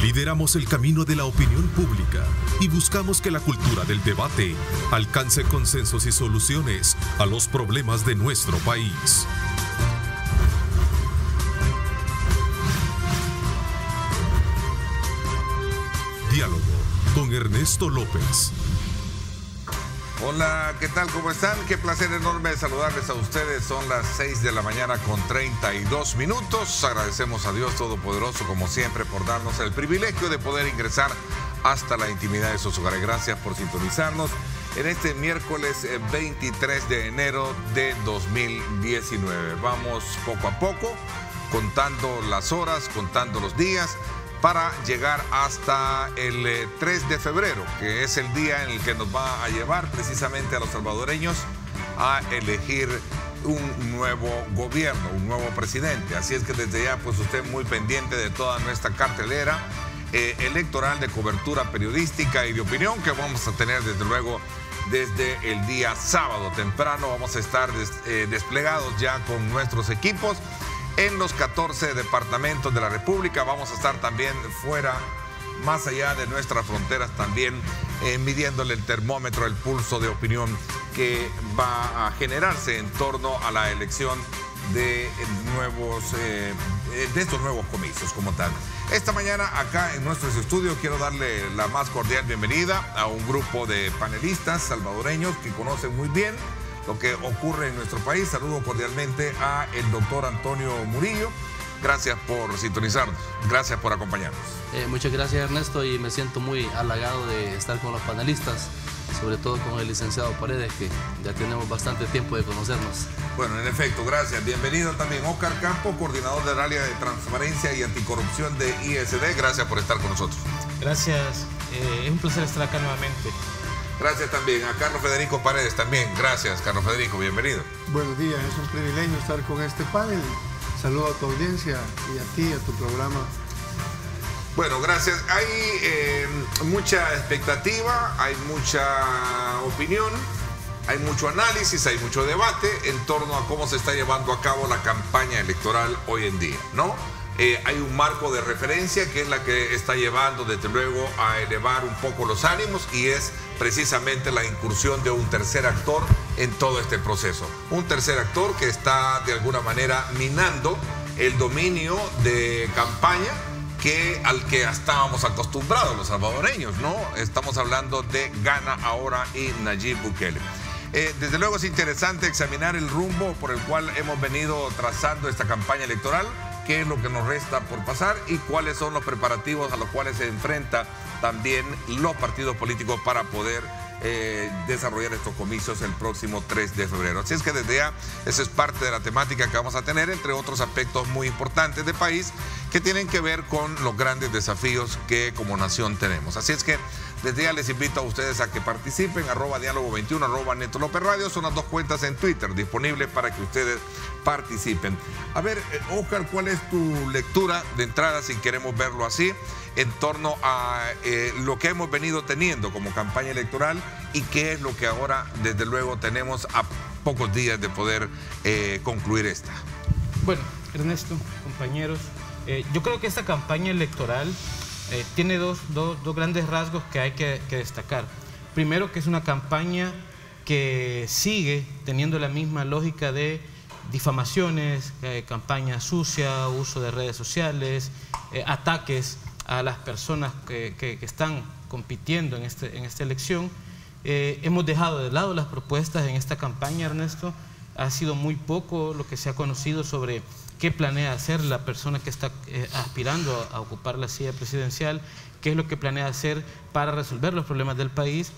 Lideramos el camino de la opinión pública y buscamos que la cultura del debate alcance consensos y soluciones a los problemas de nuestro país. Diálogo con Ernesto López. Hola, ¿qué tal? ¿Cómo están? Qué placer enorme saludarles a ustedes. Son las 6 de la mañana con 32 minutos. Agradecemos a Dios Todopoderoso, como siempre, por darnos el privilegio de poder ingresar hasta la intimidad de sus hogares. Gracias por sintonizarnos en este miércoles 23 de enero de 2019. Vamos poco a poco, contando las horas, contando los días, para llegar hasta el 3 de febrero, que es el día en el que nos va a llevar precisamente a los salvadoreños a elegir un nuevo gobierno, un nuevo presidente. Así es que desde ya, pues usted muy pendiente de toda nuestra cartelera electoral, de cobertura periodística y de opinión que vamos a tener desde luego desde el día sábado temprano. Vamos a estar desplegados ya con nuestros equipos en los 14 departamentos de la República. Vamos a estar también fuera, más allá de nuestras fronteras, también midiéndole el termómetro, el pulso de opinión que va a generarse en torno a la elección de estos nuevos comicios como tal. Esta mañana acá en nuestros estudios quiero darle la más cordial bienvenida a un grupo de panelistas salvadoreños que conocen muy bien lo que ocurre en nuestro país. Saludo cordialmente a el doctor Antonio Murillo. Gracias por sintonizarnos, gracias por acompañarnos. Muchas gracias, Ernesto, y me siento muy halagado de estar con los panelistas, sobre todo con el licenciado Paredes, que ya tenemos bastante tiempo de conocernos. Bueno, en efecto, gracias. Bienvenido también Oscar Campo, coordinador del área de transparencia y anticorrupción de ISD. Gracias por estar con nosotros. Gracias, es un placer estar acá nuevamente. Gracias también a Carlos Federico Paredes también. Gracias, Carlos Federico, bienvenido. Buenos días, es un privilegio estar con este panel. Saludo a tu audiencia y a ti, a tu programa. Bueno, gracias. Hay mucha expectativa, hay mucha opinión, hay mucho análisis, hay mucho debate en torno a cómo se está llevando a cabo la campaña electoral hoy en día, ¿no? Hay un marco de referencia que es la que está llevando desde luego a elevar un poco los ánimos, y es precisamente la incursión de un tercer actor en todo este proceso. Un tercer actor que está de alguna manera minando el dominio de campaña al que estábamos acostumbrados los salvadoreños, ¿no? Estamos hablando de Gana Ahora y Nayib Bukele. Desde luego es interesante examinar el rumbo por el cual hemos venido trazando esta campaña electoral, qué es lo que nos resta por pasar y cuáles son los preparativos a los cuales se enfrenta también los partidos políticos para poder desarrollar estos comicios el próximo 3 de febrero. Así es que desde ya, esa es parte de la temática que vamos a tener, entre otros aspectos muy importantes del país que tienen que ver con los grandes desafíos que como nación tenemos. Así es que desde ya les invito a ustedes a que participen, @diálogo21, @Neto López Radio, son las dos cuentas en Twitter disponibles para que ustedes participen. A ver, Oscar, ¿cuál es tu lectura de entrada, si queremos verlo así, en torno a lo que hemos venido teniendo como campaña electoral y qué es lo que ahora, desde luego, tenemos a pocos días de poder concluir esta? Bueno, Ernesto, compañeros, yo creo que esta campaña electoral tiene dos grandes rasgos que hay que destacar. Primero, que es una campaña que sigue teniendo la misma lógica de difamaciones, campaña sucia, uso de redes sociales, ataques a las personas que están compitiendo en esta elección. Hemos dejado de lado las propuestas en esta campaña, Ernesto. Ha sido muy poco lo que se ha conocido sobre qué planea hacer la persona que está aspirando a ocupar la silla presidencial, qué es lo que planea hacer para resolver los problemas del país.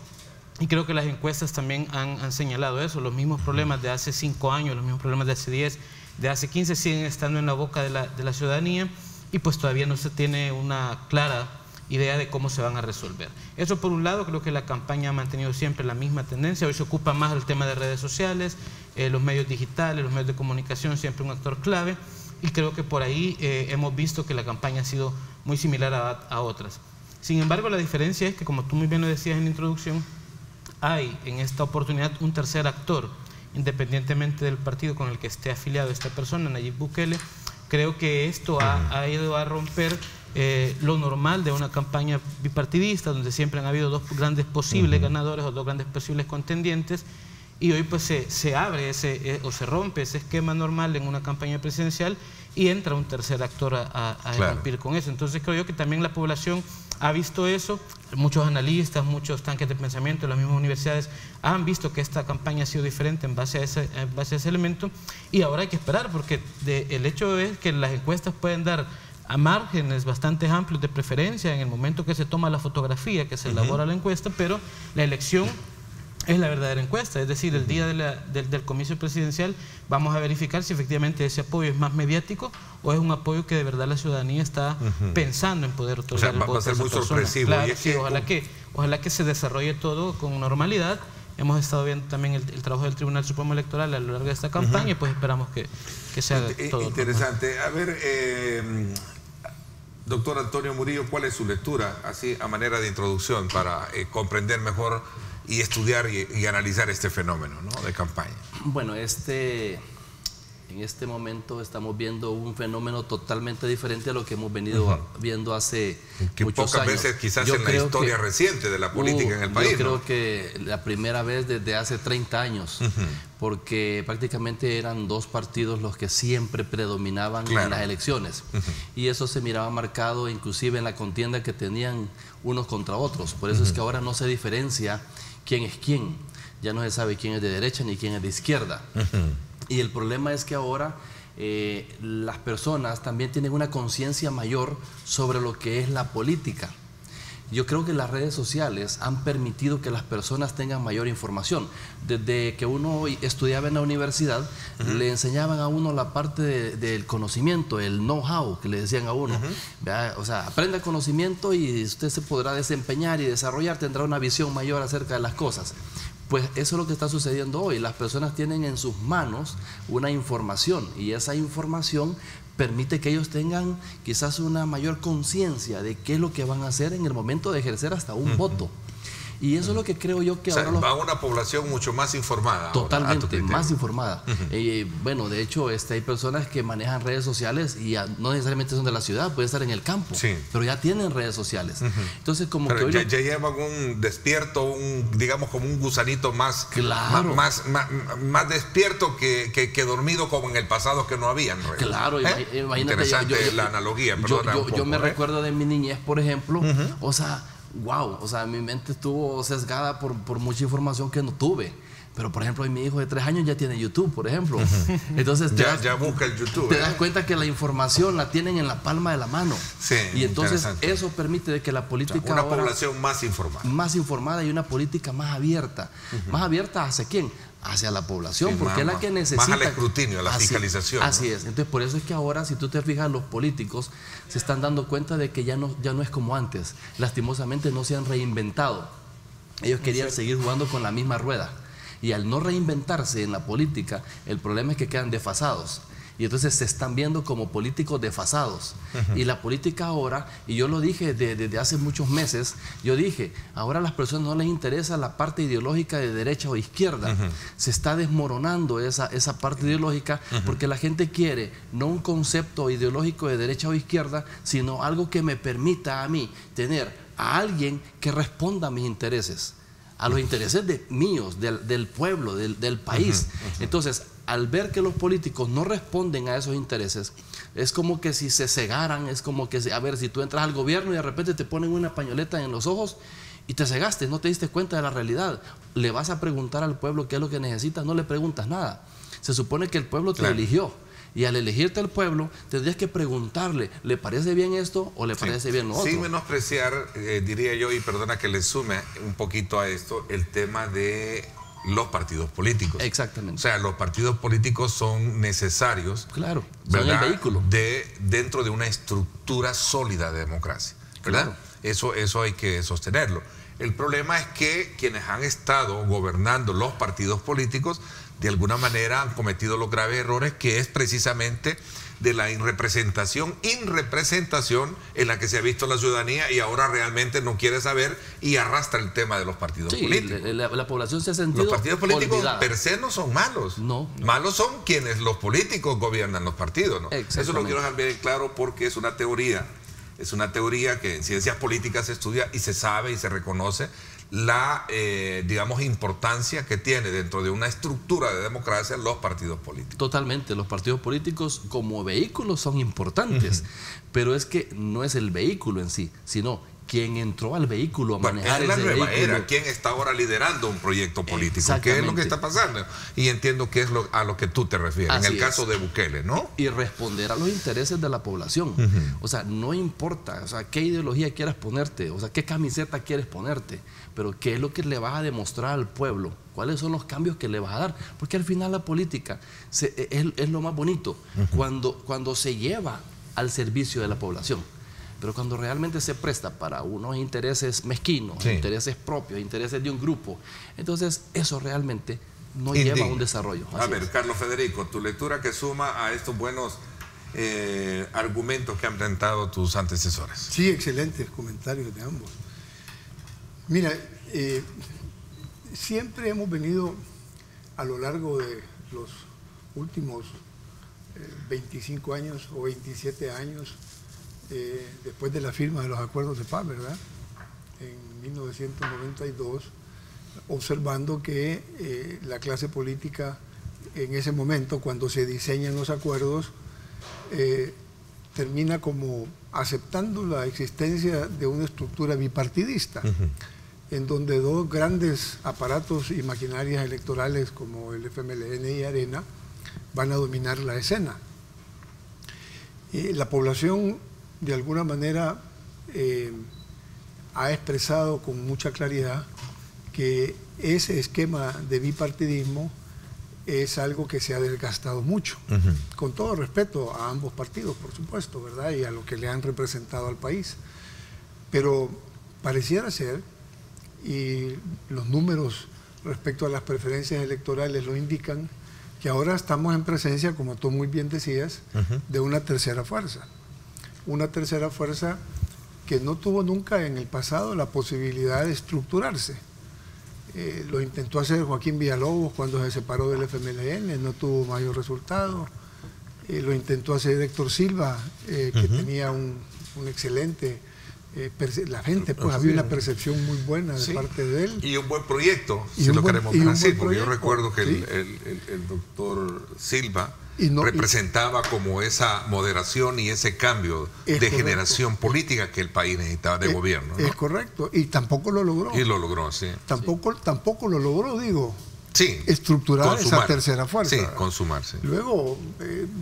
Y creo que las encuestas también han señalado eso. Los mismos problemas de hace 5 años, los mismos problemas de hace 10, de hace 15 siguen estando en la boca de la ciudadanía, y pues todavía no se tiene una clara idea de cómo se van a resolver. Eso por un lado. Creo que la campaña ha mantenido siempre la misma tendencia. Hoy se ocupa más el tema de redes sociales, los medios digitales, los medios de comunicación, siempre un actor clave, y creo que por ahí hemos visto que la campaña ha sido muy similar a otras. Sin embargo, la diferencia es que, como tú muy bien lo decías en la introducción, hay en esta oportunidad un tercer actor, independientemente del partido con el que esté afiliado esta persona, Nayib Bukele. Creo que esto ha ido a romper lo normal de una campaña bipartidista, donde siempre han habido dos grandes posibles ganadores o dos grandes posibles contendientes, y hoy pues se abre o se rompe ese esquema normal en una campaña presidencial y entra un tercer actor a irrumpir con eso. Entonces creo yo que también la población ha visto eso, muchos analistas, muchos tanques de pensamiento, las mismas universidades han visto que esta campaña ha sido diferente en base a ese elemento, y ahora hay que esperar, porque el hecho es que las encuestas pueden dar a márgenes bastante amplios de preferencia en el momento que se toma la fotografía, que se elabora la encuesta, pero la elección es la verdadera encuesta, es decir, el día del comicio presidencial vamos a verificar si efectivamente ese apoyo es más mediático o es un apoyo que de verdad la ciudadanía está pensando en poder otorgar el voto. Va a ser muy sorpresivo. Claro, y es sí, ojalá que se desarrolle todo con normalidad. Hemos estado viendo también el trabajo del Tribunal Supremo Electoral a lo largo de esta campaña y pues esperamos que se haga todo. Interesante. A ver, doctor Antonio Murillo, ¿cuál es su lectura, así a manera de introducción, para comprender mejor y estudiar y analizar este fenómeno, ¿no?, de campaña? Bueno, en este momento estamos viendo un fenómeno totalmente diferente a lo que hemos venido viendo hace muchos años. Veces quizás en la historia reciente de la política en el país. Yo creo que la primera vez desde hace 30 años, porque prácticamente eran dos partidos los que siempre predominaban en las elecciones. Y eso se miraba marcado inclusive en la contienda que tenían unos contra otros. Por eso es que ahora no se diferencia quién es quién. Ya no se sabe quién es de derecha ni quién es de izquierda. Y el problema es que ahora las personas también tienen una conciencia mayor sobre lo que es la política. Yo creo que las redes sociales han permitido que las personas tengan mayor información. Desde que uno estudiaba en la universidad, le enseñaban a uno la parte del conocimiento, el know-how que le decían a uno. O sea, aprenda conocimiento y usted se podrá desempeñar y desarrollar, tendrá una visión mayor acerca de las cosas. Pues eso es lo que está sucediendo hoy. Las personas tienen en sus manos una información, y esa información permite que ellos tengan quizás una mayor conciencia de qué es lo que van a hacer en el momento de ejercer hasta un voto. Y eso es lo que creo yo que ahora... va a una población mucho más informada. Totalmente, más informada. Bueno, de hecho, hay personas que manejan redes sociales y no necesariamente son de la ciudad, pueden estar en el campo, pero ya tienen redes sociales. Entonces, como pero que hoy ya llevan un despierto, digamos como un gusanito más, más despierto que dormido, como en el pasado que no habían. Claro, imagínate. Interesante la analogía, perdona. Yo me recuerdo de mi niñez, por ejemplo, o sea, wow, o sea, mi mente estuvo sesgada por mucha información que no tuve. Pero, por ejemplo, mi hijo de 3 años ya tiene YouTube, por ejemplo. Entonces, ya busca el YouTube. Te das cuenta que la información la tienen en la palma de la mano. Sí, y entonces eso permite de que la política... O sea, una población más informada. Más informada y una política más abierta. ¿Más abierta hacia quién? Hacia la población, porque es la que necesita... Más al escrutinio, a la fiscalización. Así es. Entonces, por eso es que ahora, si tú te fijas, los políticos se están dando cuenta de que ya no es como antes. Lastimosamente no se han reinventado. Ellos querían seguir jugando con la misma rueda. Y al no reinventarse en la política, el problema es que quedan desfasados. Y entonces se están viendo como políticos desfasados. Y la política ahora, y yo lo dije desde hace muchos meses, yo dije, ahora a las personas no les interesa la parte ideológica de derecha o izquierda. Se está desmoronando esa parte ideológica, porque la gente quiere no un concepto ideológico de derecha o izquierda, sino algo que me permita a mí tener a alguien que responda a mis intereses, a los intereses míos, del pueblo, del país. Entonces, al ver que los políticos no responden a esos intereses, es como que si se cegaran, es como que, a ver, si tú entras al gobierno y de repente te ponen una pañoleta en los ojos y te cegaste, no te diste cuenta de la realidad. Le vas a preguntar al pueblo qué es lo que necesita, no le preguntas nada. Se supone que el pueblo te eligió. Y al elegirte el pueblo, tendrías que preguntarle, ¿le parece bien esto o le parece bien lo otro? Sin menospreciar, diría yo, y perdona que le sume un poquito a esto, el tema de los partidos políticos. Exactamente. O sea, los partidos políticos son necesarios. Claro, son el vehículo. Dentro de una estructura sólida de democracia, ¿verdad? Claro. Eso hay que sostenerlo. El problema es que quienes han estado gobernando los partidos políticos de alguna manera han cometido los graves errores, que es precisamente de la irrepresentación en la que se ha visto la ciudadanía, y ahora realmente no quiere saber y arrastra el tema de los partidos políticos. La población se ha sentido Los partidos políticos olvidada. per se no son malos. No. Malos son quienes los políticos gobiernan los partidos, ¿no? Eso lo quiero dejar bien claro, porque es una teoría Es una teoría que en ciencias políticas se estudia y se sabe y se reconoce la, digamos, importancia que tiene dentro de una estructura de democracia los partidos políticos. Totalmente, los partidos políticos como vehículos son importantes, pero es que no es el vehículo en sí, sino quien entró al vehículo a manejar es la ese nueva vehículo. era, quien está ahora liderando un proyecto político, ¿qué es lo que está pasando? Y entiendo que es a lo que tú te refieres, Así en el caso de Bukele, ¿no? Y responder a los intereses de la población. O sea, no importa, o sea, qué ideología quieras ponerte, o sea, qué camiseta quieres ponerte, pero qué es lo que le vas a demostrar al pueblo, cuáles son los cambios que le vas a dar, porque al final la política es lo más bonito, cuando se lleva al servicio de la población. Pero cuando realmente se presta para unos intereses mezquinos, intereses propios, intereses de un grupo, entonces eso realmente no lleva a un desarrollo. A ver, Carlos Federico, tu lectura que suma a estos buenos argumentos que han presentado tus antecesores. Sí, excelentes comentarios de ambos. Mira, siempre hemos venido a lo largo de los últimos 25 años o 27 años, después de la firma de los acuerdos de paz, ¿verdad? En 1992, observando que la clase política en ese momento, cuando se diseñan los acuerdos, termina como aceptando la existencia de una estructura bipartidista, en donde dos grandes aparatos y maquinarias electorales como el FMLN y Arena van a dominar la escena. La población de alguna manera ha expresado con mucha claridad que ese esquema de bipartidismo es algo que se ha desgastado mucho, con todo respeto a ambos partidos, por supuesto, ¿verdad? Y a lo que le han representado al país. Pero pareciera ser, y los números respecto a las preferencias electorales lo indican, que ahora estamos en presencia, como tú muy bien decías, de una tercera fuerza. Una tercera fuerza que no tuvo nunca en el pasado la posibilidad de estructurarse. Lo intentó hacer Joaquín Villalobos cuando se separó del FMLN, no tuvo mayor resultado. Lo intentó hacer Héctor Silva, que tenía un excelente... la gente, pues había una percepción muy buena de parte de él. Y un buen proyecto, si lo queremos ver así, porque yo recuerdo que el doctor Silva representaba como esa moderación y ese cambio de generación política que el país necesitaba de gobierno, ¿no? Es correcto, y tampoco lo logró. Y lo logró, sí. Tampoco lo logró, digo. Sí, estructurar esa tercera fuerza. Sí, consumarse. Luego,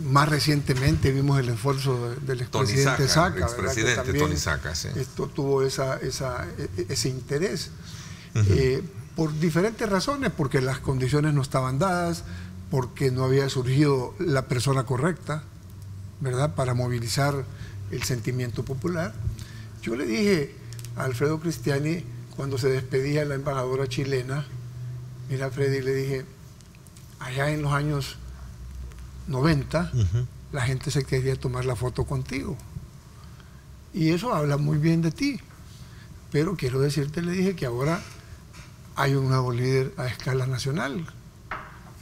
más recientemente vimos el esfuerzo del expresidente Saca. El expresidente Tony Saca, sí. Esto tuvo ese interés. Por diferentes razones, porque las condiciones no estaban dadas, porque no había surgido la persona correcta, ¿verdad?, para movilizar el sentimiento popular. Yo le dije a Alfredo Cristiani, cuando se despedía la embajadora chilena, mira, Freddy, le dije, allá en los años 90, la gente se quería tomar la foto contigo. Y eso habla muy bien de ti. Pero quiero decirte, le dije, que ahora hay un nuevo líder a escala nacional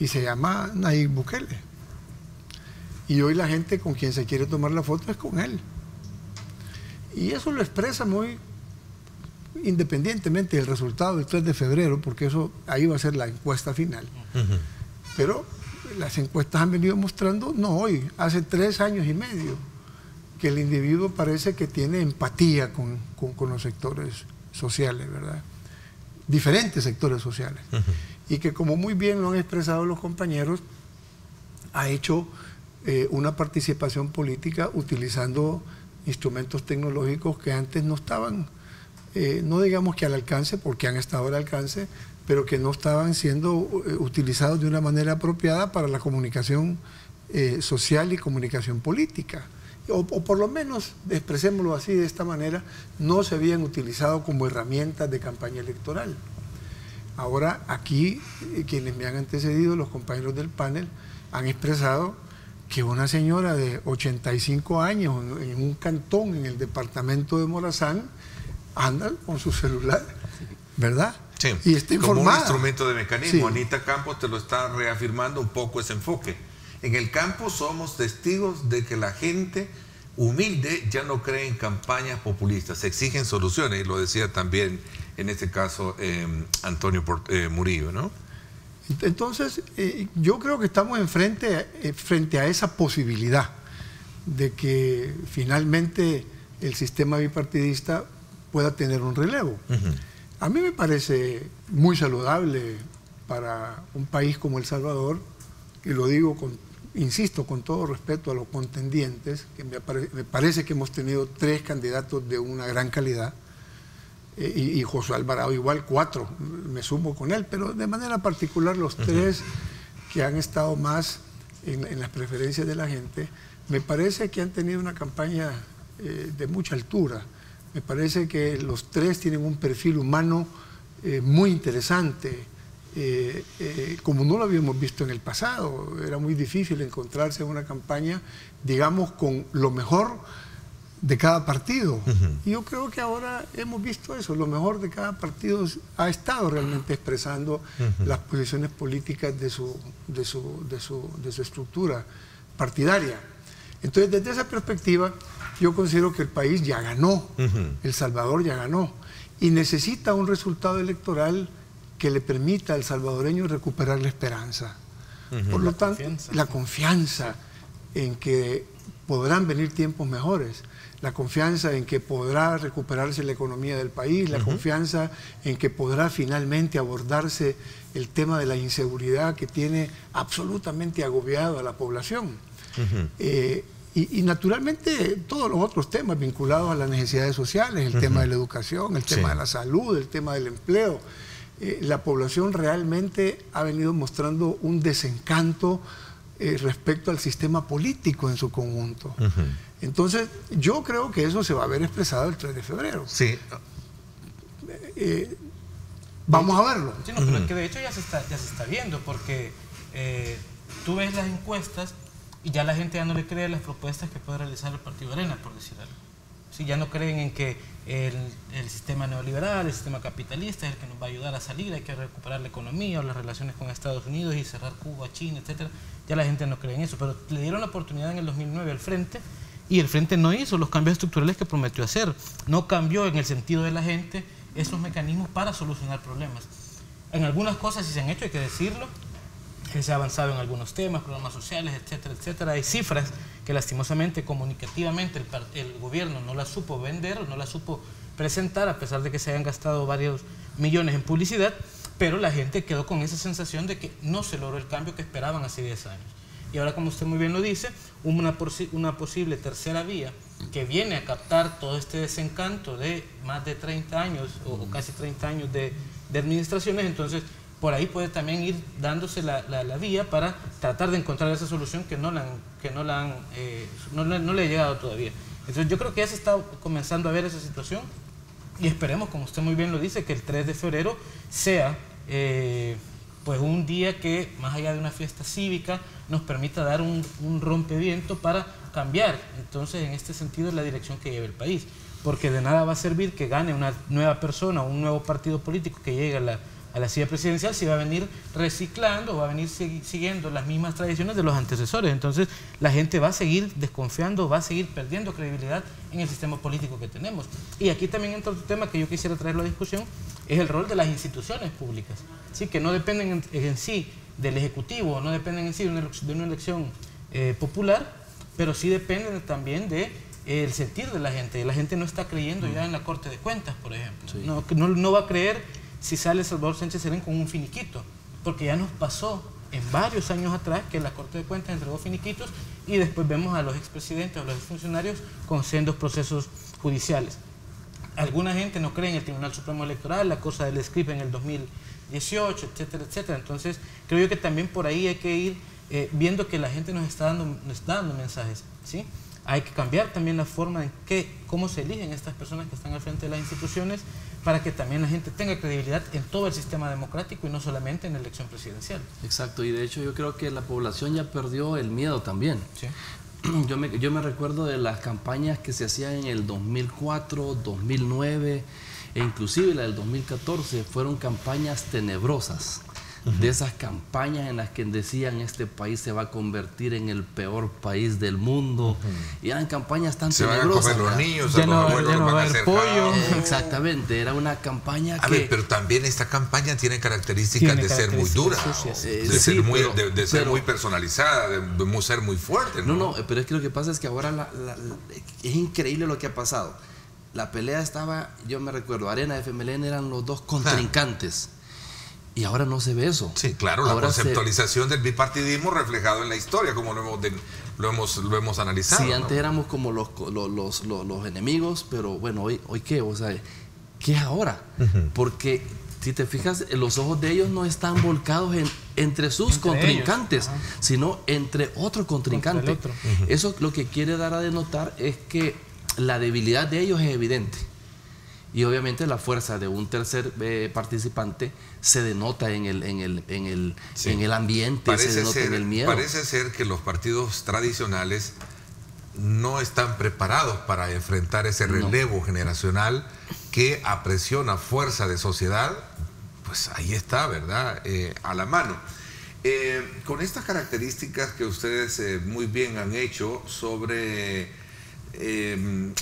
y se llama Nayib Bukele. Y hoy la gente con quien se quiere tomar la foto es con él. Y eso lo expresa muy independientemente del resultado del 3 de febrero, porque eso ahí va a ser la encuesta final. Pero las encuestas han venido mostrando, no hoy, hace 3 años y medio, que el individuo parece que tiene empatía con los sectores sociales, ¿verdad? Diferentes sectores sociales. Y que, como muy bien lo han expresado los compañeros, ha hecho una participación política utilizando instrumentos tecnológicos que antes no estaban, no digamos que al alcance, porque han estado al alcance, pero que no estaban siendo utilizados de una manera apropiada para la comunicación social y comunicación política. O por lo menos, expresémoslo así, de esta manera, no se habían utilizado como herramientas de campaña electoral. Ahora, aquí, quienes me han antecedido, los compañeros del panel, han expresado que una señora de 85 años en un cantón en el departamento de Morazán anda con su celular, ¿verdad? Sí, y está informada. Como un instrumento de mecanismo. Sí. Anita Campos te lo está reafirmando un poco ese enfoque. En el campo somos testigos de que la gente humilde ya no cree en campañas populistas, se exigen soluciones, y lo decía también en este caso Antonio Murillo, ¿no? Entonces, yo creo que estamos frente a esa posibilidad de que finalmente el sistema bipartidista pueda tener un relevo. A mí me parece muy saludable para un país como El Salvador, y lo digo insisto, con todo respeto a los contendientes, que me parece que hemos tenido 3 candidatos de una gran calidad, y Josué Alvarado igual 4, me sumo con él, pero de manera particular los 3 que han estado más en las preferencias de la gente, me parece que han tenido una campaña de mucha altura. Me parece que los 3 tienen un perfil humano muy interesante, como no lo habíamos visto en el pasado. Era muy difícil encontrarse en una campaña, digamos, con lo mejor de cada partido. Y yo creo que ahora hemos visto eso, lo mejor de cada partido ha estado realmente expresando las posiciones políticas de su estructura partidaria. Entonces, desde esa perspectiva, yo considero que el país ya ganó, El Salvador ya ganó, y necesita un resultado electoral que le permita al salvadoreño recuperar la esperanza. Por lo tanto, la confianza en que podrán venir tiempos mejores, la confianza en que podrá recuperarse la economía del país, la confianza en que podrá finalmente abordarse el tema de la inseguridad que tiene absolutamente agobiado a la población. Y naturalmente todos los otros temas vinculados a las necesidades sociales, el tema de la educación, el tema de la salud, el tema del empleo. La población realmente ha venido mostrando un desencanto respecto al sistema político en su conjunto. Entonces, yo creo que eso se va a ver expresado el 3 de febrero. Sí. Vamos a verlo. Sí, no, pero es que de hecho ya se está viendo, porque tú ves las encuestas y ya la gente ya no le cree las propuestas que puede realizar el Partido Arena, por decir algo. Sí, ya no creen en que el sistema neoliberal, el sistema capitalista es el que nos va a ayudar a salir, hay que recuperar la economía o las relaciones con Estados Unidos y cerrar Cuba, China, etcétera. Ya la gente no cree en eso, pero le dieron la oportunidad en el 2009 al Frente, y el Frente no hizo los cambios estructurales que prometió hacer, no cambió en el sentido de la gente esos mecanismos para solucionar problemas. En algunas cosas sí se han hecho, hay que decirlo, que se ha avanzado en algunos temas, programas sociales, etcétera, etcétera. Hay cifras que lastimosamente, comunicativamente, el gobierno no las supo vender, no las supo presentar, a pesar de que se hayan gastado varios millones en publicidad, pero la gente quedó con esa sensación de que no se logró el cambio que esperaban hace 10 años. Y ahora, como usted muy bien lo dice, una posible tercera vía que viene a captar todo este desencanto de más de 30 años o casi 30 años de administraciones. Entonces, por ahí puede también ir dándose la vía para tratar de encontrar esa solución que no le ha llegado todavía. Entonces, yo creo que ya se está comenzando a ver esa situación, y esperemos, como usted muy bien lo dice, que el 3 de febrero sea pues un día que, más allá de una fiesta cívica, nos permita dar un rompeviento para cambiar, entonces, en este sentido, la dirección que lleve el país. Porque de nada va a servir que gane una nueva persona o un nuevo partido político que llegue a la silla presidencial si va a venir reciclando, va a venir siguiendo las mismas tradiciones de los antecesores. Entonces, la gente va a seguir desconfiando, va a seguir perdiendo credibilidad en el sistema político que tenemos. Y aquí también entra otro tema que yo quisiera traerlo a discusión, es el rol de las instituciones públicas, ¿sí? Que no dependen en sí del Ejecutivo, no dependen en sí de una elección popular, pero sí dependen también del sentir de la gente. La gente no está creyendo ya en la Corte de Cuentas, por ejemplo. Sí. No va a creer si sale Salvador Sánchez Serén con un finiquito, porque ya nos pasó en varios años atrás que la Corte de Cuentas entregó finiquitos y después vemos a los expresidentes o los exfuncionarios con sendos procesos judiciales. Alguna gente no cree en el Tribunal Supremo Electoral, la cosa del script en el 2018, etcétera, etcétera. Entonces, creo yo que también por ahí hay que ir viendo que la gente nos está dando mensajes, ¿sí? Hay que cambiar también la forma en cómo se eligen estas personas que están al frente de las instituciones, para que también la gente tenga credibilidad en todo el sistema democrático y no solamente en la elección presidencial. Exacto, y de hecho yo creo que la población ya perdió el miedo también. Sí. Yo me recuerdo de las campañas que se hacían en el 2004, 2009 e inclusive la del 2014, fueron campañas tenebrosas, de esas campañas en las que decían este país se va a convertir en el peor país del mundo, y eran campañas tan tenebrosas. Se van a comer los niños, ya a no, los abuelos ya no los va van a a haber hacer pollo. Exactamente, era una campaña A ver, pero también esta campaña tiene características de ser muy dura, de ser muy personalizada, de ser muy fuerte. No, pero es que lo que pasa es que ahora es increíble lo que ha pasado. La pelea estaba, yo me recuerdo, Arena y FMLN eran los dos contrincantes. Y ahora no se ve eso. Sí, claro, ahora la conceptualización del bipartidismo reflejado en la historia, como lo hemos analizado. Sí, antes éramos como los enemigos, pero bueno, hoy ¿qué? O sea, ¿qué es ahora? Porque si te fijas, los ojos de ellos no están volcados entre sus contrincantes, sino entre otro contrincante. Eso lo que quiere dar a denotar es que la debilidad de ellos es evidente. Y obviamente la fuerza de un tercer participante se denota en el ambiente, se denota en el miedo. Parece ser que los partidos tradicionales no están preparados para enfrentar ese relevo generacional que a presión, a fuerza de sociedad, pues ahí está, ¿verdad? A la mano. Con estas características que ustedes muy bien han hecho sobre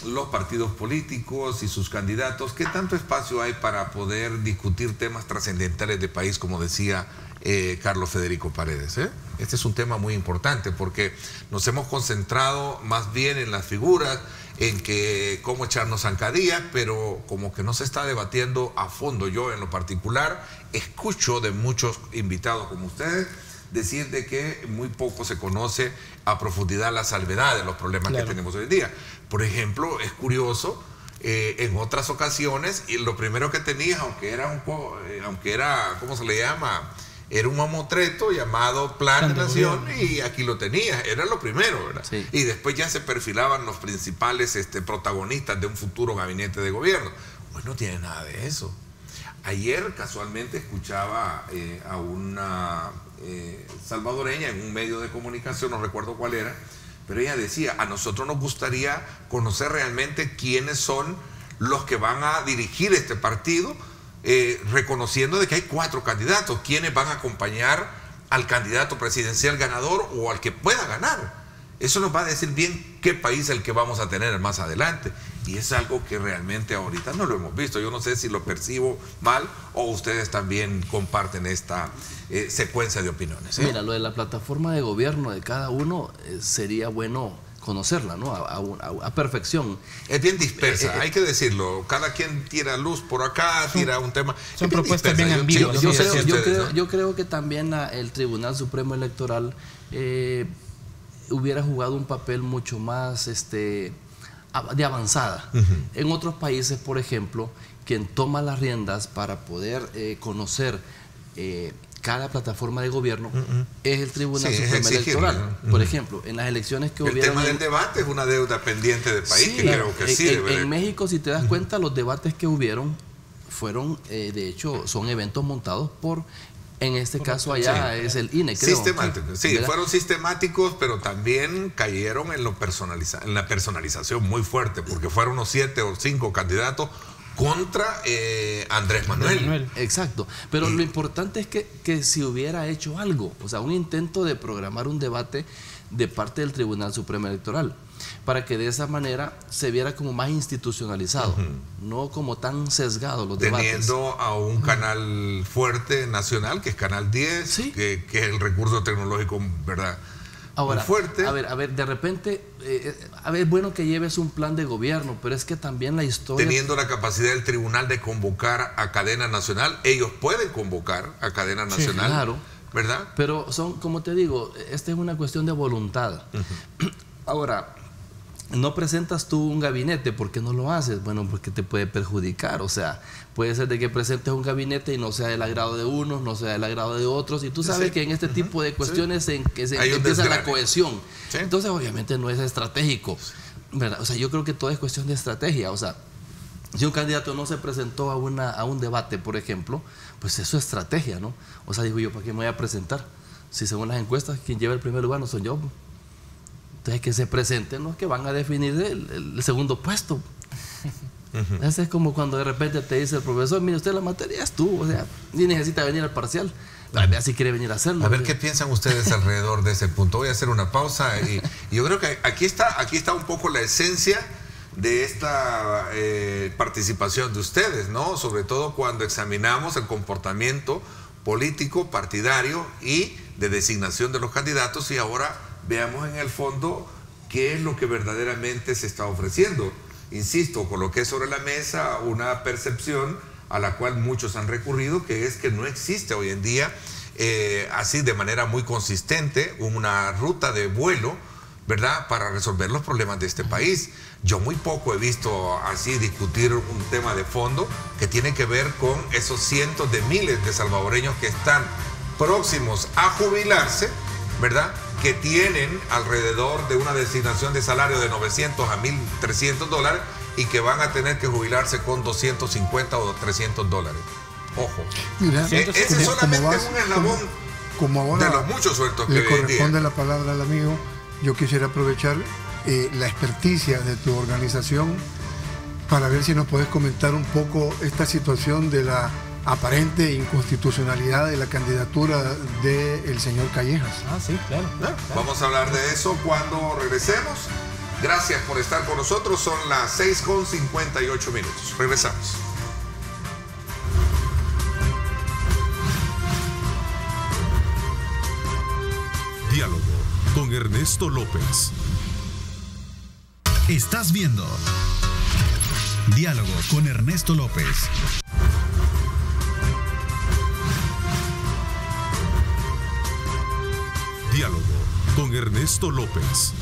los partidos políticos y sus candidatos, ¿qué tanto espacio hay para poder discutir temas trascendentales de país, como decía Carlos Federico Paredes? Este es un tema muy importante porque nos hemos concentrado más bien en las figuras, en que cómo echarnos zancadillas, pero como que no se está debatiendo a fondo. Yo en lo particular escucho de muchos invitados como ustedes decir de que muy poco se conoce a profundidad la salvedad de los problemas que tenemos hoy en día. Por ejemplo, es curioso, en otras ocasiones, y lo primero que tenía, aunque era, ¿cómo se le llama? Era un mamotreto llamado Plan de Nación, y aquí lo tenía, era lo primero, ¿verdad? Sí. Y después ya se perfilaban los principales protagonistas de un futuro gabinete de gobierno. Pues no tiene nada de eso. Ayer casualmente escuchaba a una salvadoreña en un medio de comunicación, no recuerdo cuál era, pero ella decía, a nosotros nos gustaría conocer realmente quiénes son los que van a dirigir este partido, reconociendo de que hay 4 candidatos, quiénes van a acompañar al candidato presidencial ganador o al que pueda ganar. Eso nos va a decir bien qué país es el que vamos a tener más adelante. Y es algo que realmente ahorita no lo hemos visto. Yo no sé si lo percibo mal o ustedes también comparten esta secuencia de opiniones. Mira, lo de la plataforma de gobierno de cada uno sería bueno conocerla, ¿no? A perfección. Es bien dispersa, hay que decirlo. Cada quien tira luz por acá, tira un tema. Son propuestas bien ambiguas. Yo creo que también el Tribunal Supremo Electoral hubiera jugado un papel mucho más de avanzada. En otros países, por ejemplo, quien toma las riendas para poder conocer cada plataforma de gobierno es el Tribunal Supremo Electoral. Por ejemplo, en las elecciones que hubieron... El tema del debate es una deuda pendiente del país, que creo que sirve. En México, si te das cuenta, los debates que hubieron fueron, de hecho, son eventos montados por... En este caso allá es el INE, creo. Sistemáticos, sí, fueron sistemáticos, pero también cayeron en la personalización muy fuerte, porque fueron unos 7 o 5 candidatos contra Andrés Manuel. Exacto, pero lo importante es que si hubiera hecho algo, o sea, un intento de programar un debate de parte del Tribunal Supremo Electoral, para que de esa manera se viera como más institucionalizado, no como tan sesgado los debates. Teniendo a un canal fuerte nacional, que es Canal 10, ¿sí? que es el recurso tecnológico, ¿verdad? Ahora, muy fuerte. A ver, de repente, es bueno que lleves un plan de gobierno, pero es que también la historia... Teniendo la capacidad del tribunal de convocar a cadena nacional, ellos pueden convocar a cadena nacional. Sí, claro. ¿Verdad? Pero son, como te digo, esta es una cuestión de voluntad. Ahora, no presentas tú un gabinete, ¿por qué no lo haces? Bueno, porque te puede perjudicar, o sea, puede ser de que presentes un gabinete y no sea del agrado de unos, no sea del agrado de otros, y tú sabes que en este tipo de cuestiones en que se empieza la cohesión. Sí. Entonces, obviamente no es estratégico, ¿verdad? O sea, yo creo que todo es cuestión de estrategia, o sea, si un candidato no se presentó a un debate, por ejemplo, pues eso es estrategia, ¿no? O sea, digo yo, ¿para qué me voy a presentar? Si según las encuestas, quien lleva el primer lugar no soy yo. Entonces, que se presenten los que van a definir el segundo puesto. Ese es como cuando de repente te dice el profesor, mire, usted la materia estuvo, o sea, ni necesita venir al parcial. Así quiere venir a hacerlo. A ver, ¿qué piensan ustedes alrededor de ese punto? Voy a hacer una pausa y yo creo que aquí está un poco la esencia de esta participación de ustedes, ¿no? Sobre todo cuando examinamos el comportamiento político, partidario y de designación de los candidatos, y ahora veamos en el fondo qué es lo que verdaderamente se está ofreciendo. Insisto, coloqué sobre la mesa una percepción a la cual muchos han recurrido, que es que no existe hoy en día, así de manera muy consistente, una ruta de vuelo, ¿verdad?, para resolver los problemas de este país. Yo muy poco he visto así discutir un tema de fondo que tiene que ver con esos cientos de miles de salvadoreños que están próximos a jubilarse, ¿verdad?, que tienen alrededor de una designación de salario de $900 a $1,300 y que van a tener que jubilarse con $250 o $300. Ojo. Mira, ese solamente es un eslabón como ahora de los muchos sueltos que le corresponde la palabra al amigo. Yo quisiera aprovechar la experticia de tu organización para ver si nos puedes comentar un poco esta situación de la aparente inconstitucionalidad de la candidatura del señor Callejas. Sí, claro. Vamos a hablar de eso cuando regresemos. Gracias por estar con nosotros. Son las 6:58. Regresamos. Diálogo con Ernesto López. Estás viendo Diálogo con Ernesto López. Diálogo con Ernesto López.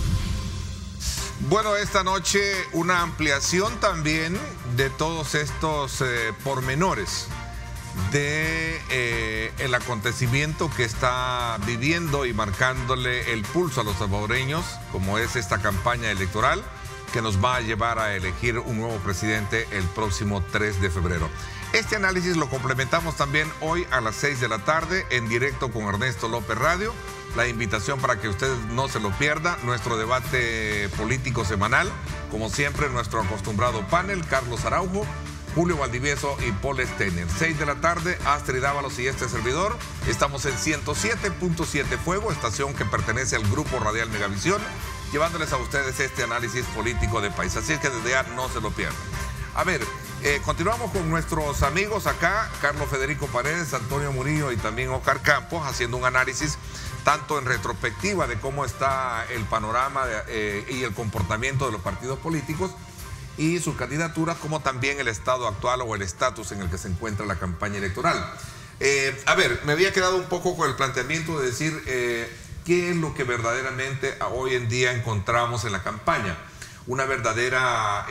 Bueno, esta noche una ampliación también de todos estos pormenores de el acontecimiento que está viviendo y marcándole el pulso a los salvadoreños, como es esta campaña electoral que nos va a llevar a elegir un nuevo presidente el próximo 3 de febrero. Este análisis lo complementamos también hoy a las 6 de la tarde en directo con Ernesto López Radio. La invitación para que usted no se lo pierda, nuestro debate político semanal, como siempre nuestro acostumbrado panel, Carlos Araujo, Julio Valdivieso y Paul Steiner. 6 de la tarde, Astrid Ábalos y este servidor. Estamos en 107.7 Fuego, estación que pertenece al Grupo Radial Megavisión, llevándoles a ustedes este análisis político de país. Así es que desde ya no se lo pierdan. A ver, continuamos con nuestros amigos acá, Carlos Federico Paredes, Antonio Murillo y también Oscar Campos, haciendo un análisis tanto en retrospectiva de cómo está el panorama y el comportamiento de los partidos políticos y sus candidaturas, como también el estado actual o el estatus en el que se encuentra la campaña electoral. A ver, me había quedado un poco con el planteamiento de decir qué es lo que verdaderamente hoy en día encontramos en la campaña. Una verdadera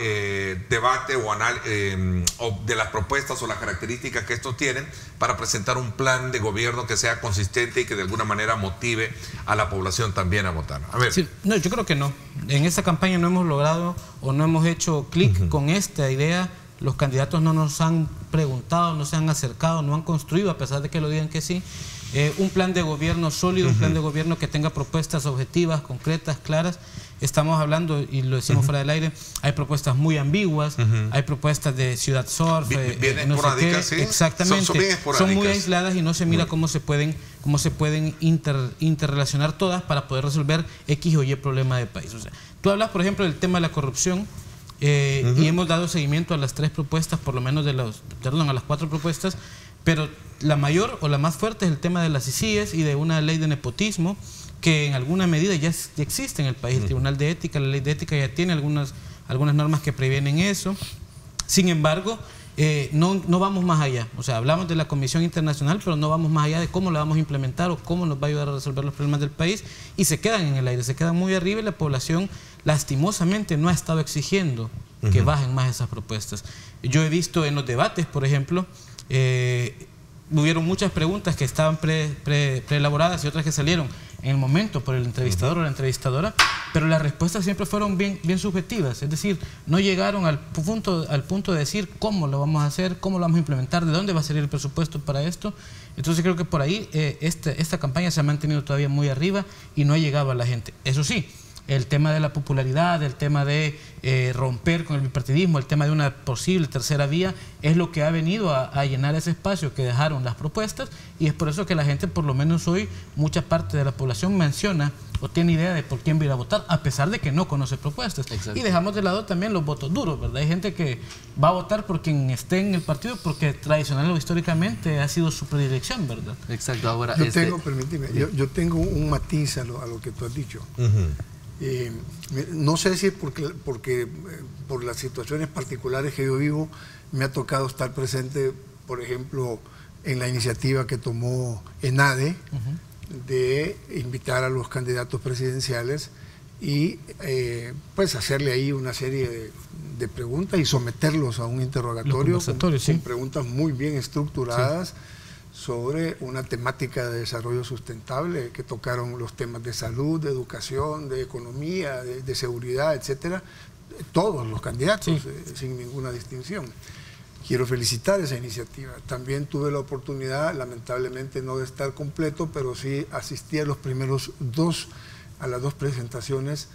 debate o de las propuestas o las características que estos tienen para presentar un plan de gobierno que sea consistente y que de alguna manera motive a la población también a votar. A ver. Sí, no, yo creo que no. En esta campaña no hemos logrado o no hemos hecho clic con esta idea. Los candidatos no nos han preguntado, no se han acercado, no han construido, a pesar de que lo digan que sí, un plan de gobierno sólido, un plan de gobierno que tenga propuestas objetivas, concretas, claras. Estamos hablando, y lo decimos fuera del aire, hay propuestas muy ambiguas, hay propuestas de Ciudad Surf, bien esporádicas, sí. Exactamente, son bien esporádicas. Son muy aisladas y no se mira cómo se pueden interrelacionar todas para poder resolver X o Y problema de país. O sea, tú hablas, por ejemplo, del tema de la corrupción, y hemos dado seguimiento a las 3 propuestas, por lo menos a las 4 propuestas, pero la mayor o la más fuerte es el tema de las ICIES y de una ley de nepotismo que en alguna medida ya existe en el país. El Tribunal de Ética, la ley de ética ya tiene algunas normas que previenen eso. Sin embargo, no vamos más allá. O sea, hablamos de la Comisión Internacional, pero no vamos más allá de cómo la vamos a implementar o cómo nos va a ayudar a resolver los problemas del país, y se quedan en el aire, se quedan muy arriba, y la población lastimosamente no ha estado exigiendo que bajen más esas propuestas. Yo he visto en los debates, por ejemplo, hubieron muchas preguntas que estaban preelaboradas y otras que salieron en el momento por el entrevistador o la entrevistadora, pero las respuestas siempre fueron bien subjetivas, es decir, no llegaron al punto de decir cómo lo vamos a hacer, cómo lo vamos a implementar, de dónde va a salir el presupuesto para esto. Entonces creo que por ahí esta campaña se ha mantenido todavía muy arriba y no ha llegado a la gente. Eso sí, el tema de la popularidad, el tema de romper con el bipartidismo, el tema de una posible tercera vía, es lo que ha venido a llenar ese espacio que dejaron las propuestas, y es por eso que la gente, por lo menos hoy, mucha parte de la población menciona o tiene idea de por quién va a ir a votar, a pesar de que no conoce propuestas. Exacto. Y dejamos de lado también los votos duros, ¿verdad? Hay gente que va a votar por quien esté en el partido porque tradicional o históricamente ha sido su predilección, ¿verdad? Exacto. Ahora, permíteme, yo tengo un matiz a lo que tú has dicho. No sé si es porque por las situaciones particulares que yo vivo me ha tocado estar presente, por ejemplo, en la iniciativa que tomó ENADE, de invitar a los candidatos presidenciales y pues hacerle ahí una serie de preguntas y someterlos a un interrogatorio con preguntas muy bien estructuradas sobre una temática de desarrollo sustentable que tocaron los temas de salud, de educación, de economía, de seguridad, etcétera, todos los candidatos, sin ninguna distinción. Quiero felicitar esa iniciativa. También tuve la oportunidad, lamentablemente no de estar completo, pero sí asistí a las dos presentaciones,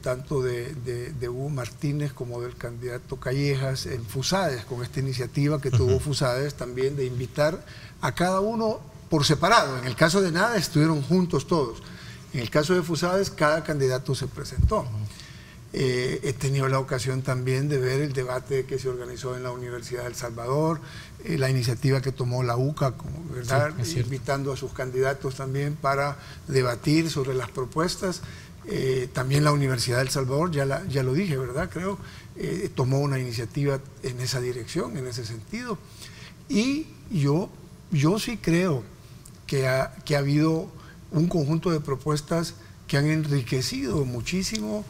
tanto de Hugo Martínez como del candidato Callejas en Fusades, con esta iniciativa que tuvo Fusades también de invitar a cada uno por separado. En el caso de NADA estuvieron juntos todos. En el caso de Fusades, cada candidato se presentó. He tenido la ocasión también de ver el debate que se organizó en la Universidad de El Salvador, la iniciativa que tomó la UCA, ¿verdad? Invitando a sus candidatos también para debatir sobre las propuestas. También la Universidad de El Salvador, ya lo dije, ¿verdad? Creo, tomó una iniciativa en esa dirección, en ese sentido. Y yo sí creo que ha habido un conjunto de propuestas que han enriquecido muchísimo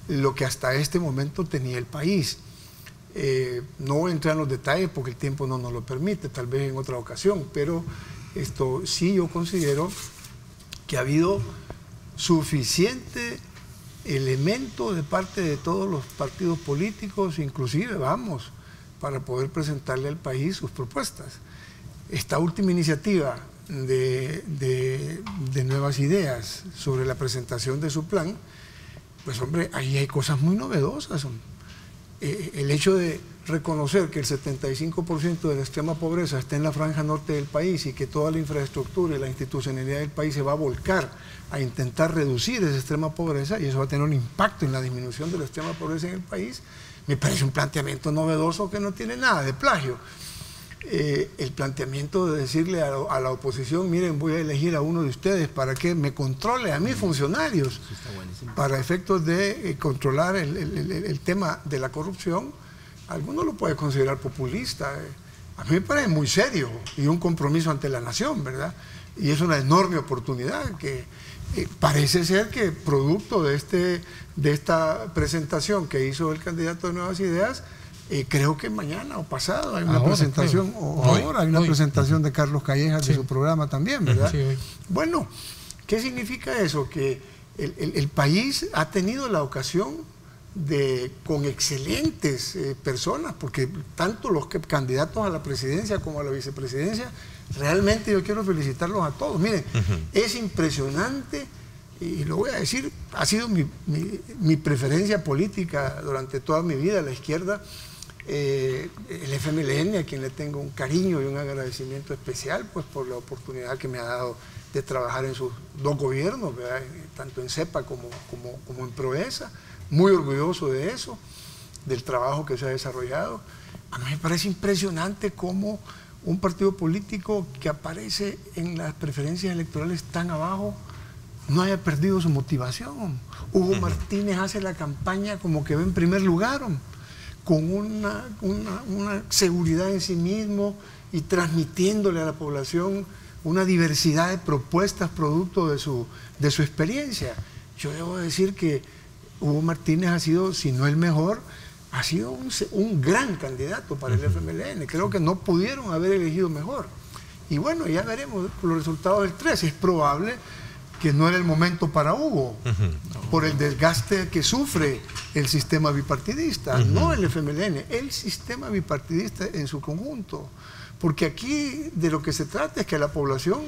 lo que hasta este momento tenía el país. No voy a entrar en los detalles porque el tiempo no nos lo permite, tal vez en otra ocasión, pero sí yo considero que ha habido suficiente elemento de parte de todos los partidos políticos, inclusive, para poder presentarle al país sus propuestas. Esta última iniciativa de Nuevas Ideas sobre la presentación de su plan, pues hombre, ahí hay cosas muy novedosas. El hecho de reconocer que el 75% de la extrema pobreza está en la franja norte del país y que toda la infraestructura y la institucionalidad del país se va a volcar a intentar reducir esa extrema pobreza, y eso va a tener un impacto en la disminución de la extrema pobreza en el país, me parece un planteamiento novedoso que no tiene nada de plagio. El planteamiento de decirle a la oposición, miren, voy a elegir a uno de ustedes para que me controle a mis funcionarios, para efectos de controlar el tema de la corrupción, alguno lo puede considerar populista. A mí me parece muy serio y un compromiso ante la nación, ¿verdad? Y es una enorme oportunidad que parece ser que producto de esta presentación que hizo el candidato de Nuevas Ideas, creo que mañana o pasado hay una presentación, ahora hay una presentación de Carlos Callejas de su programa también, ¿verdad? Sí, bueno, ¿qué significa eso? Que el país ha tenido la ocasión con excelentes personas, porque tanto los candidatos a la presidencia como a la vicepresidencia, realmente yo quiero felicitarlos a todos. Miren, es impresionante, y lo voy a decir, ha sido mi preferencia política durante toda mi vida, la izquierda. El FMLN, a quien le tengo un cariño y un agradecimiento especial, pues por la oportunidad que me ha dado de trabajar en sus dos gobiernos, ¿verdad? Tanto en CEPA como en Proesa, muy orgulloso de eso, del trabajo que se ha desarrollado. A mí me parece impresionante cómo un partido político que aparece en las preferencias electorales tan abajo no haya perdido su motivación. Hugo Martínez hace la campaña como que va en primer lugar, con una seguridad en sí mismo y transmitiéndole a la población una diversidad de propuestas producto de su experiencia. Yo debo decir que Hugo Martínez ha sido, si no el mejor, ha sido un gran candidato para el FMLN. Creo que no pudieron haber elegido mejor. Y bueno, ya veremos los resultados del 3. Es probable que no era el momento para Hugo, por el desgaste que sufre el sistema bipartidista, no el FMLN, el sistema bipartidista en su conjunto. Porque aquí de lo que se trata es que la población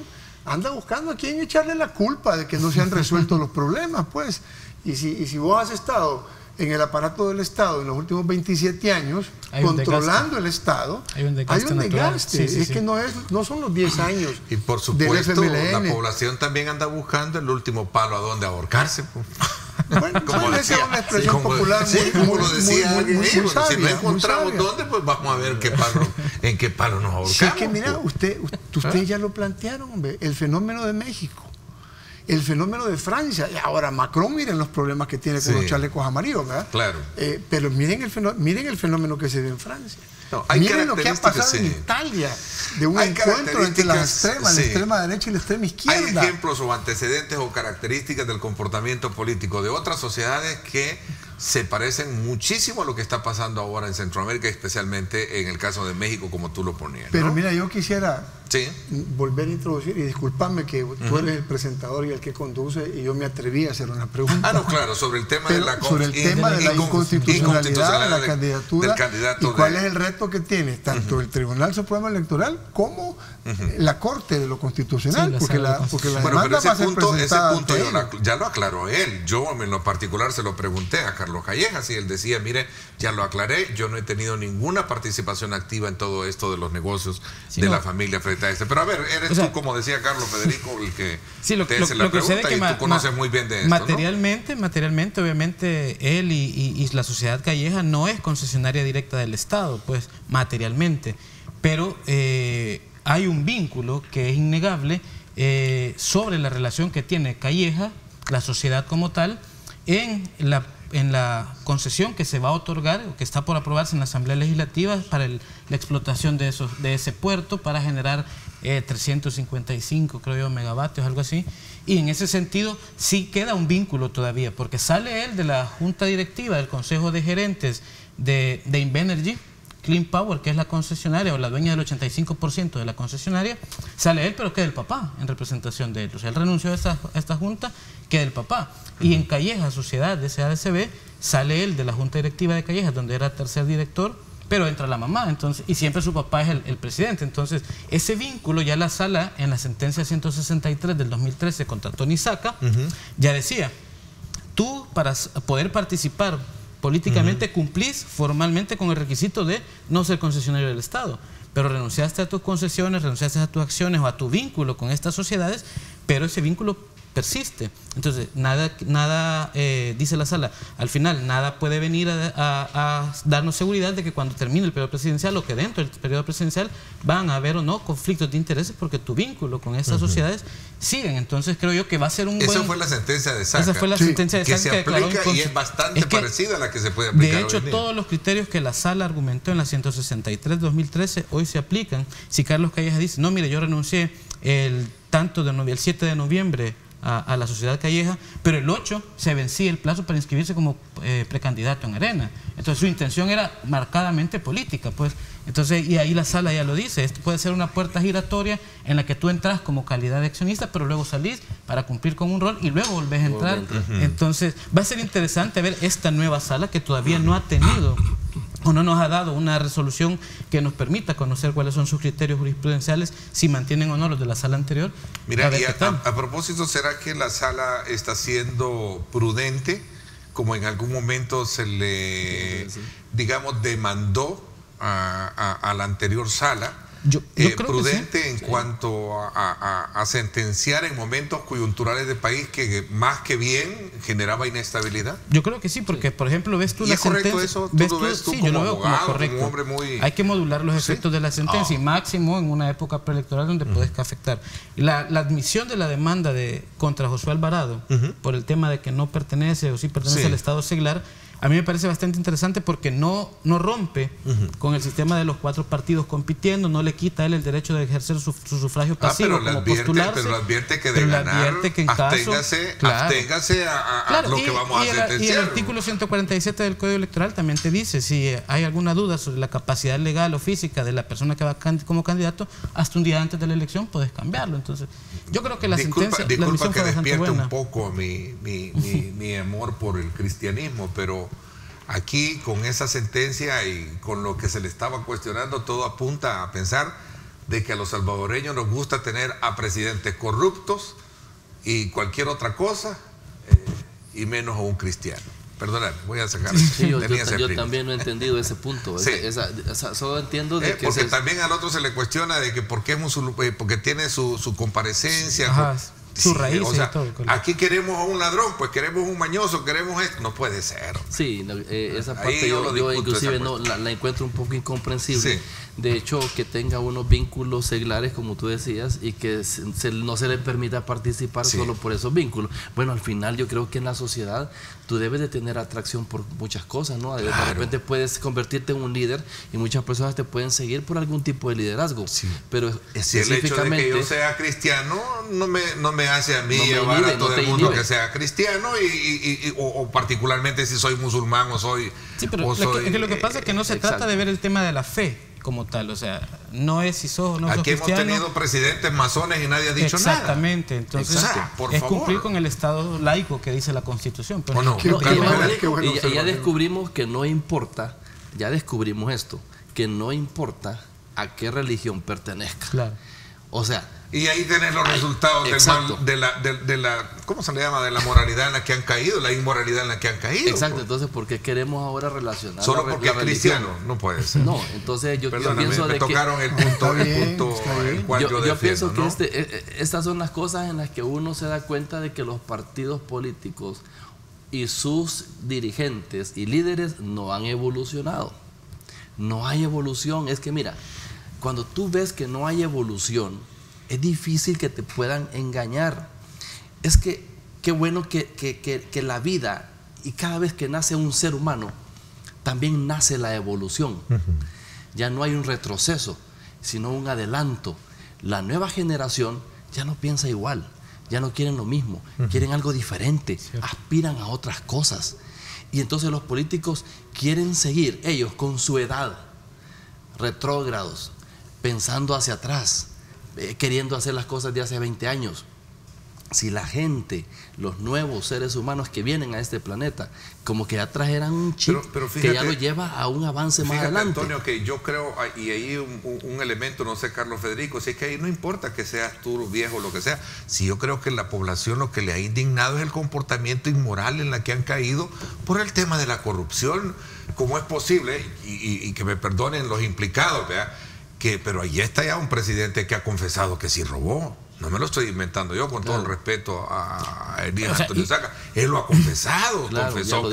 anda buscando a quién echarle la culpa de que no se han resuelto los problemas, pues. Y si vos has estado en el aparato del Estado en los últimos 27 años, controlando el Estado, hay un desgaste. Sí, es que no son los 10 años. Y por supuesto, la población también anda buscando el último palo a donde ahorcarse. Bueno, esa es una expresión popular como lo decía alguien, si no encontramos muy dónde, pues vamos a ver en qué palo nos ahorcamos. Si es que mira, ustedes ya lo plantearon, hombre, el fenómeno de México, el fenómeno de Francia, y ahora Macron, miren los problemas que tiene con los chalecos amarillos, ¿verdad? Claro. Pero miren el fenómeno que se ve en Francia. No, miren lo que ha pasado en Italia, de un encuentro entre las extremas, la extrema derecha y la extrema izquierda. Hay ejemplos o antecedentes o características del comportamiento político de otras sociedades que se parecen muchísimo a lo que está pasando ahora en Centroamérica, especialmente en el caso de México, como tú lo ponías, ¿no? Pero mira, yo quisiera volver a introducir, y disculpadme que tú eres el presentador y el que conduce, y yo me atreví a hacer una pregunta. No, claro, sobre el tema de la inconstitucionalidad de la candidatura del candidato. ¿Y cuál es el reto que tiene tanto el Tribunal Supremo Electoral como la Corte de lo Constitucional? Porque la demanda va a ser presentada. Ese punto ya lo aclaró él. Yo en lo particular se lo pregunté a Carlos Callejas y él decía, mire, ya lo aclaré, yo no he tenido ninguna participación activa en todo esto de los negocios de la familia frente a este. Pero a ver, eres tú, como decía Carlos Federico, el que te hace la pregunta, y tú conoces muy bien de esto, materialmente, obviamente, él y la sociedad Calleja no es concesionaria directa del Estado, pues, materialmente. Pero hay un vínculo que es innegable sobre la relación que tiene Calleja, la sociedad como tal, en la concesión que se va a otorgar o que está por aprobarse en la Asamblea Legislativa para la explotación de ese puerto para generar 355, creo yo, megavatios, algo así. Y en ese sentido sí queda un vínculo todavía, porque sale él de la Junta Directiva del Consejo de Gerentes de Invenergy, Clean Power, que es la concesionaria o la dueña del 85% de la concesionaria, sale él, pero queda el papá en representación de él. O sea, él renunció a esta junta, queda el papá. Y en Calleja, Sociedad de SADCB, sale él de la junta directiva de Calleja, donde era tercer director, pero entra la mamá, entonces, y siempre su papá es el presidente. Entonces, ese vínculo ya la sala, en la sentencia 163 del 2013 contra Tony Saca, ya decía, tú para poder participar políticamente cumplís formalmente con el requisito de no ser concesionario del Estado, pero renunciaste a tus concesiones, renunciaste a tus acciones o a tu vínculo con estas sociedades, pero ese vínculo persiste. Entonces, nada dice la sala, al final nada puede venir a darnos seguridad de que cuando termine el periodo presidencial o que dentro del periodo presidencial van a haber o no conflictos de intereses, porque tu vínculo con estas sociedades siguen. Entonces creo yo que va a ser un buen... Esa fue la sentencia de Saca. Esa fue la sentencia de Saca que se aplica y es bastante parecida a la que se puede aplicar. De hecho, todos los criterios que la sala argumentó en la 163-2013 hoy se aplican. Si Carlos Calleja dice, no, mire, yo renuncié el 7 de noviembre a la sociedad Calleja, pero el 8 se vencía el plazo para inscribirse como precandidato en Arena. Entonces su intención era marcadamente política, pues. Entonces, y ahí la sala ya lo dice, esto puede ser una puerta giratoria en la que tú entras como calidad de accionista, pero luego salís para cumplir con un rol y luego volvés a entrar. Entonces va a ser interesante ver esta nueva sala que todavía no ha tenido o no nos ha dado una resolución que nos permita conocer cuáles son sus criterios jurisprudenciales, si mantienen o no los de la sala anterior. Mira, y a propósito, ¿será que la sala está siendo prudente, como en algún momento se le, digamos, demandó a la anterior sala? Yo creo prudente que en cuanto a sentenciar en momentos coyunturales del país que más que bien generaba inestabilidad? Yo creo que sí, porque por ejemplo ves tú la sentencia. ¿Eso tú lo ves tú como abogado, como un hombre muy... Hay que modular los efectos de la sentencia y máximo en una época preelectoral donde puedes afectar. La admisión de la demanda contra Josué Alvarado por el tema de que no pertenece o sí pertenece al Estado seglar, a mí me parece bastante interesante porque no rompe con el sistema de los 4 partidos compitiendo, no le quita a él el derecho de ejercer su sufragio pasivo como postularse. Pero advierte que de ganar, absténgase a lo que vamos a sentenciar. Y el artículo 147 del Código Electoral también te dice, si hay alguna duda sobre la capacidad legal o física de la persona que va como candidato, hasta un día antes de la elección puedes cambiarlo. Entonces, yo creo que la sentencia... Disculpa que despierte un poco mi amor por el cristianismo, pero aquí con esa sentencia y con lo que se le estaba cuestionando, todo apunta a pensar de que a los salvadoreños nos gusta tener a presidentes corruptos y cualquier otra cosa, y menos a un cristiano. Perdóname, voy a sacar. Sí, yo también no he entendido ese punto. Sí. Solo entiendo de que... Porque también al otro se le cuestiona de que por qué porque tiene su comparecencia. Ajá, su sí, raíz o sea, y todo. aquí queremos a un ladrón, pues queremos un mañoso, queremos esto. No puede ser. Sí, esa parte yo inclusive la encuentro un poco incomprensible. Sí. De hecho, que tenga unos vínculos seglares, como tú decías, y que no se le permita participar solo por esos vínculos. Bueno, al final yo creo que en la sociedad tú debes de tener atracción por muchas cosas, ¿no? De repente puedes convertirte en un líder y muchas personas te pueden seguir por algún tipo de liderazgo. Sí. Pero específicamente... Si el hecho de que yo sea cristiano no me hace a mí llevar a todo el mundo que sea cristiano o particularmente si soy musulmán o soy... Sí, pero lo que pasa es que no se trata de ver el tema de la fe como tal, o sea, no es si sos o no sos cristiano. Aquí hemos tenido presidentes masones y nadie ha dicho nada. Exactamente, entonces es cumplir con el Estado laico que dice la Constitución. Pero y ya descubrimos que no importa, ya descubrimos esto, que no importa a qué religión pertenezca. Claro. O sea... Y ahí tenés los resultados de la ¿cómo se le llama? De la moralidad en la que han caído, la inmoralidad en la que han caído. Exacto, pues. Entonces, ¿por qué queremos ahora relacionar solo porque es cristiano? No puede ser. No, entonces yo pienso me tocaron el punto el cual yo pienso ¿no? que estas son las cosas en las que uno se da cuenta de que los partidos políticos y sus dirigentes y líderes no han evolucionado. No hay evolución. Es que mira, cuando tú ves que no hay evolución, es difícil que te puedan engañar. Es que qué bueno que la vida, y cada vez que nace un ser humano, también nace la evolución. Ya no hay un retroceso, sino un adelanto. La nueva generación ya no piensa igual, ya no quieren lo mismo, quieren algo diferente, aspiran a otras cosas. Y entonces los políticos quieren seguir, ellos con su edad, retrógrados, pensando hacia atrás, queriendo hacer las cosas de hace 20 años. Si la gente, los nuevos seres humanos que vienen a este planeta, como que ya trajeran un chip pero fíjate, que ya lo lleva a un avance más adelante. Antonio, que yo creo, y ahí un elemento, no sé, Carlos Federico, si es que ahí no importa que seas tú viejo o lo que sea, si yo creo que la población lo que le ha indignado es el comportamiento inmoral en la que han caído por el tema de la corrupción. ¿Cómo es posible? Y que me perdonen los implicados, ¿verdad? Pero allí está ya un presidente que ha confesado que sí robó. No me lo estoy inventando yo, con todo el respeto a Elías Antonio Saca. Él lo ha confesado, confesó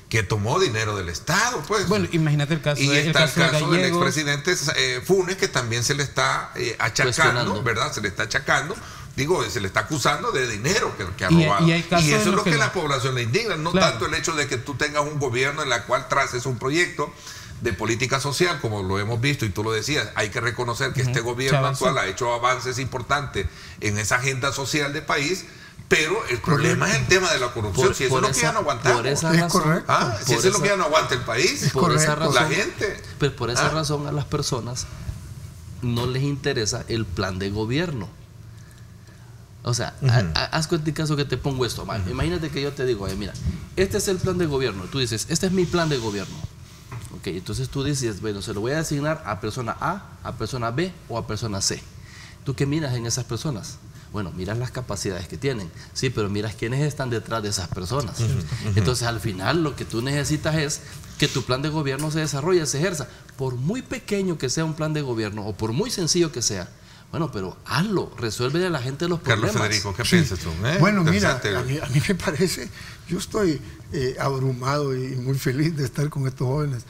que tomó dinero del Estado. Pues. Bueno, imagínate el caso. Y está el caso del expresidente Funes, que también se le está achacando, ¿verdad? Se le está achacando. Digo, se le está acusando de dinero que ha robado. Y eso es lo que la población le indigna, no tanto el hecho de que tú tengas un gobierno en la cual traces un proyecto de política social, como lo hemos visto y tú lo decías. Hay que reconocer que este gobierno actual ha hecho avances importantes en esa agenda social del país, pero el problema es el tema de la corrupción. Si eso es lo que ya no aguantamos. Por esa razón, si eso es lo que ya no aguanta el país, por esa razón, la gente. Pero por esa razón a las personas no les interesa el plan de gobierno. O sea, haz cuenta el caso que te pongo esto. Imagínate que yo te digo, mira, este es el plan de gobierno. Tú dices, este es mi plan de gobierno. Ok, entonces tú dices, bueno, se lo voy a asignar a persona A, a persona B o a persona C. ¿Tú qué miras en esas personas? Bueno, miras las capacidades que tienen, sí, pero miras quiénes están detrás de esas personas. Entonces, al final, lo que tú necesitas es que tu plan de gobierno se desarrolle, se ejerza. Por muy pequeño que sea un plan de gobierno o por muy sencillo que sea, bueno, pero hazlo, resuelve a la gente los problemas. Carlos Federico, ¿qué piensas tú? Bueno, mira, a mí me parece, yo estoy abrumado y muy feliz de estar con estos jóvenes.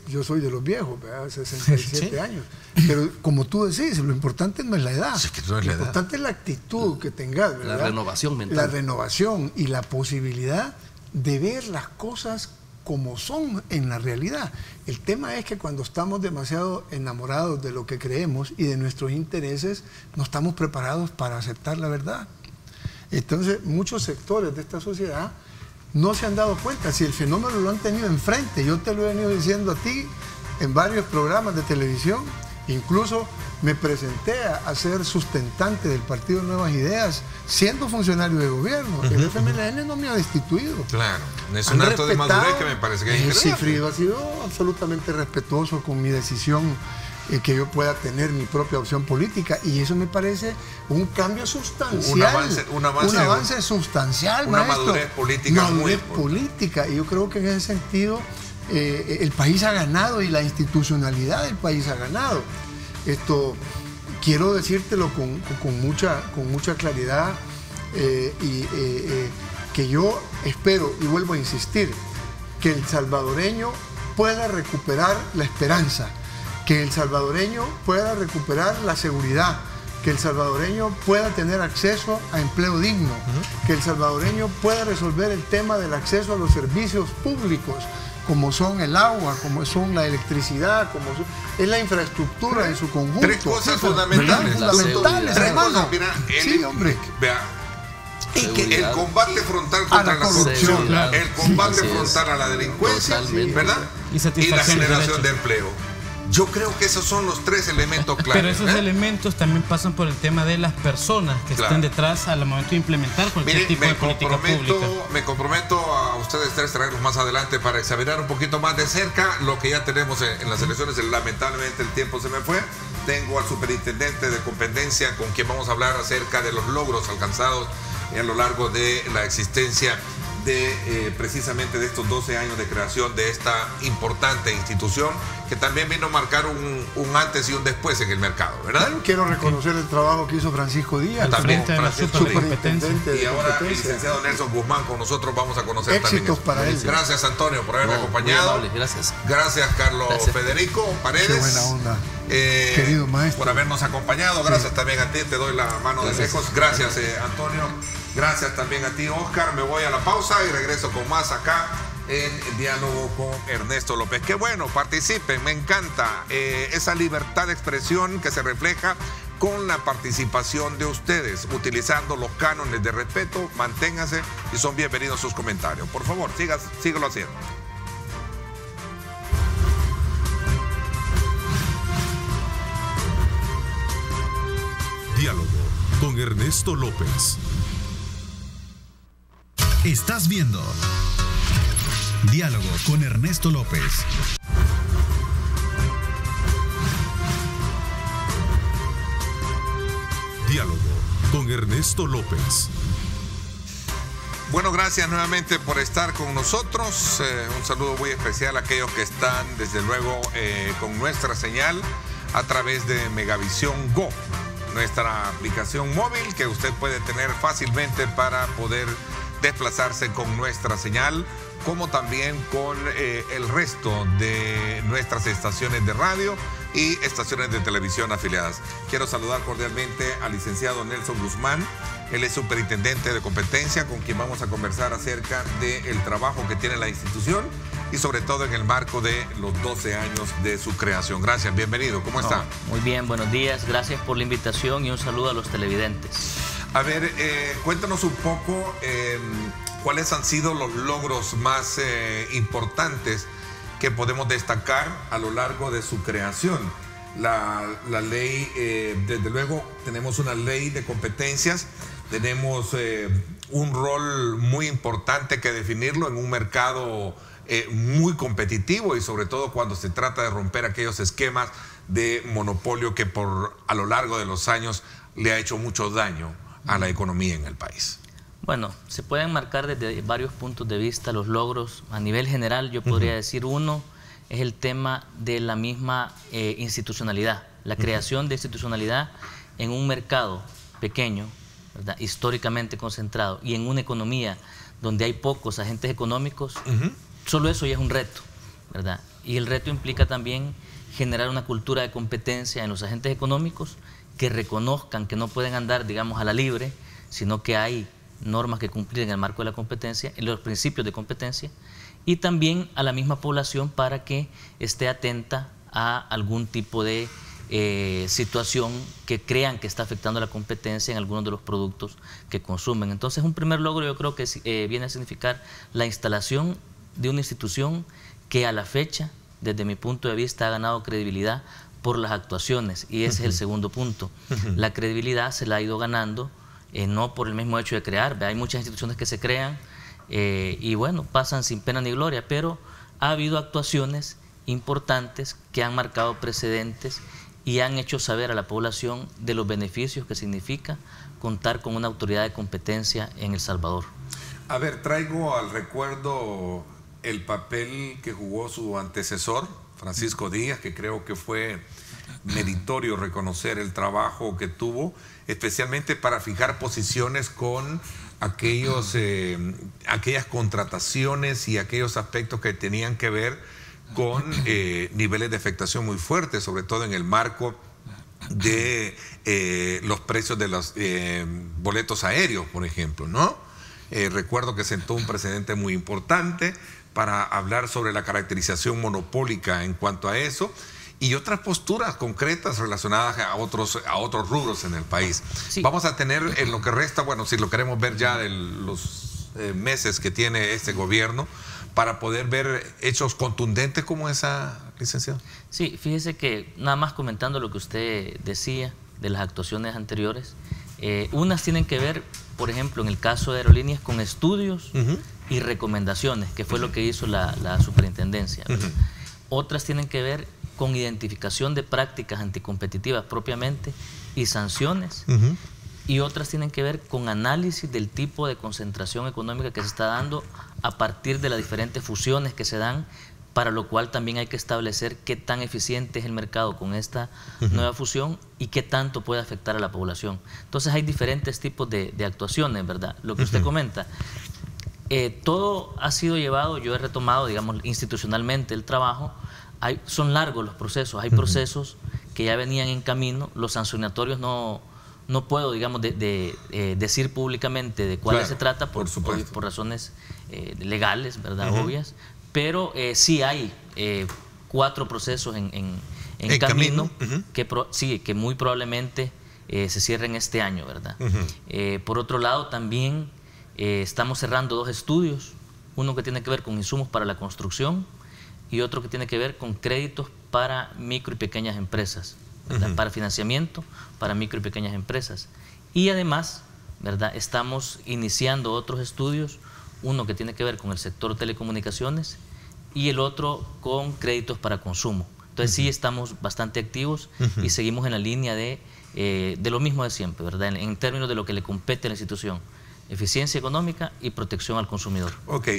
Yo soy de los viejos, ¿verdad? 67 años. Pero como tú decís, lo importante no es la edad. Lo importante es la actitud que tengas, ¿verdad? La renovación mental. La renovación y la posibilidad de ver las cosas como son en la realidad. El tema es que cuando estamos demasiado enamorados de lo que creemos y de nuestros intereses, no estamos preparados para aceptar la verdad. Entonces, muchos sectores de esta sociedad no se han dado cuenta, si el fenómeno lo han tenido enfrente. Yo te lo he venido diciendo a ti en varios programas de televisión, incluso me presenté a ser sustentante del Partido Nuevas Ideas, siendo funcionario de gobierno. El FMLN no me ha destituido. Claro, es un acto de madurez que me parece que es increíble. Sigfrido ha sido absolutamente respetuoso con mi decisión que yo pueda tener mi propia opción política, y eso me parece un cambio sustancial, un avance sustancial, una maestro. madurez política, política, y yo creo que en ese sentido el país ha ganado y la institucionalidad del país ha ganado. Esto quiero decírtelo con mucha claridad, que yo espero, y vuelvo a insistir, que el salvadoreño pueda recuperar la esperanza, que el salvadoreño pueda recuperar la seguridad, que el salvadoreño pueda tener acceso a empleo digno, que el salvadoreño pueda resolver el tema del acceso a los servicios públicos, como son el agua, como son la electricidad, es la infraestructura en su conjunto. Tres cosas fundamentales. Hermano. Sí, hombre. Vea, el combate frontal contra la corrupción, el combate frontal a la delincuencia, ¿verdad? Y la generación de empleo. Yo creo que esos son los tres elementos claves. Pero esos elementos también pasan por el tema de las personas que están detrás al momento de implementar cualquier tipo de política pública. Me comprometo a ustedes tres traerlos más adelante para examinar un poquito más de cerca lo que ya tenemos en las elecciones. Lamentablemente el tiempo se me fue. Tengo al superintendente de competencia con quien vamos a hablar acerca de los logros alcanzados a lo largo de la existencia de precisamente de estos 12 años de creación de esta importante institución, que también vino a marcar un antes y un después en el mercado, ¿verdad? Claro, quiero reconocer el trabajo que hizo Francisco Díaz, también superintendente de y ahora el competencia. licenciado Nelson Guzmán con nosotros. Vamos a conocer éxitos también para él. Gracias, Antonio, por haberme acompañado. Gracias. Gracias, Carlos Federico Paredes. Qué buena onda, querido maestro, por habernos acompañado. Gracias también a ti, te doy la mano de lejos. Gracias, Antonio. Gracias también a ti, Oscar. Me voy a la pausa y regreso con más acá en el diálogo con Ernesto López. Qué bueno, participen, me encanta esa libertad de expresión que se refleja con la participación de ustedes, utilizando los cánones de respeto. Manténganse y son bienvenidos sus comentarios. Por favor, síguelo haciendo. Diálogo con Ernesto López. Estás viendo Diálogo con Ernesto López. Diálogo con Ernesto López. Bueno, gracias nuevamente por estar con nosotros. Un saludo muy especial a aquellos que están, desde luego, con nuestra señal a través de Megavisión Go, nuestra aplicación móvil que usted puede tener fácilmente para poder desplazarse con nuestra señal, como también con el resto de nuestras estaciones de radio y estaciones de televisión afiliadas. Quiero saludar cordialmente al licenciado Nelson Guzmán. Él es superintendente de competencia, con quien vamos a conversar acerca del trabajo que tiene la institución y sobre todo en el marco de los 12 años de su creación. Gracias, bienvenido. ¿Cómo está? Muy bien, buenos días. Gracias por la invitación y un saludo a los televidentes. A ver, cuéntanos un poco cuáles han sido los logros más importantes que podemos destacar a lo largo de su creación. La ley, desde luego, tenemos una ley de competencias, tenemos un rol muy importante que definirlo en un mercado muy competitivo, y sobre todo cuando se trata de romper aquellos esquemas de monopolio que a lo largo de los años le ha hecho mucho daño a la economía en el país. Bueno, se pueden marcar desde varios puntos de vista los logros. A nivel general, yo podría decir uno es el tema de la misma institucionalidad, la creación de institucionalidad en un mercado pequeño, ¿verdad?, históricamente concentrado, y en una economía donde hay pocos agentes económicos. Solo eso ya es un reto, ¿verdad? Y el reto implica también generar una cultura de competencia en los agentes económicos que reconozcan que no pueden andar, digamos, a la libre, sino que hay normas que cumplir en el marco de la competencia, en los principios de competencia, y también a la misma población para que esté atenta a algún tipo de situación que crean que está afectando la competencia en algunos de los productos que consumen. Entonces, un primer logro yo creo que viene a significar la instalación de una institución que a la fecha, desde mi punto de vista, ha ganado credibilidad por las actuaciones, y ese es el segundo punto. La credibilidad se la ha ido ganando, no por el mismo hecho de crear. Hay muchas instituciones que se crean y bueno, pasan sin pena ni gloria, pero ha habido actuaciones importantes que han marcado precedentes y han hecho saber a la población de los beneficios que significa contar con una autoridad de competencia en El Salvador. A ver, traigo al recuerdo el papel que jugó su antecesor, Francisco Díaz, que creo que fue meritorio reconocer el trabajo que tuvo, especialmente para fijar posiciones con aquellas contrataciones y aquellos aspectos que tenían que ver con niveles de afectación muy fuertes, sobre todo en el marco de los precios de los boletos aéreos, por ejemplo, ¿no? Recuerdo que sentó un precedente muy importante para hablar sobre la caracterización monopólica en cuanto a eso y otras posturas concretas relacionadas a otros rubros en el país. Sí. Vamos a tener en lo que resta, bueno, si lo queremos ver ya de los meses que tiene este gobierno, para poder ver hechos contundentes como esa, licenciado. Sí, fíjese que nada más comentando lo que usted decía de las actuaciones anteriores, unas tienen que ver, por ejemplo, en el caso de aerolíneas, con estudios y recomendaciones, que fue lo que hizo la superintendencia. Otras tienen que ver con identificación de prácticas anticompetitivas propiamente y sanciones. Y otras tienen que ver con análisis del tipo de concentración económica que se está dando a partir de las diferentes fusiones que se dan, para lo cual también hay que establecer qué tan eficiente es el mercado con esta nueva fusión y qué tanto puede afectar a la población. Entonces hay diferentes tipos de actuaciones, ¿verdad? Lo que usted comenta, todo ha sido llevado, yo he retomado, digamos, institucionalmente el trabajo. Son largos los procesos, hay procesos que ya venían en camino, los sancionatorios no puedo, digamos, decir públicamente de cuáles se trata por razones legales, ¿verdad? Obvias, pero sí hay 4 procesos en camino que muy probablemente se cierren este año, ¿verdad? Por otro lado, también estamos cerrando 2 estudios, uno que tiene que ver con insumos para la construcción y otro que tiene que ver con créditos para micro y pequeñas empresas, ¿verdad? Para financiamiento para micro y pequeñas empresas. Y además, ¿verdad?, estamos iniciando otros estudios, uno que tiene que ver con el sector telecomunicaciones y el otro con créditos para consumo. Entonces sí estamos bastante activos y seguimos en la línea de lo mismo de siempre, ¿verdad?, en términos de lo que le compete a la institución: eficiencia económica y protección al consumidor. Ok.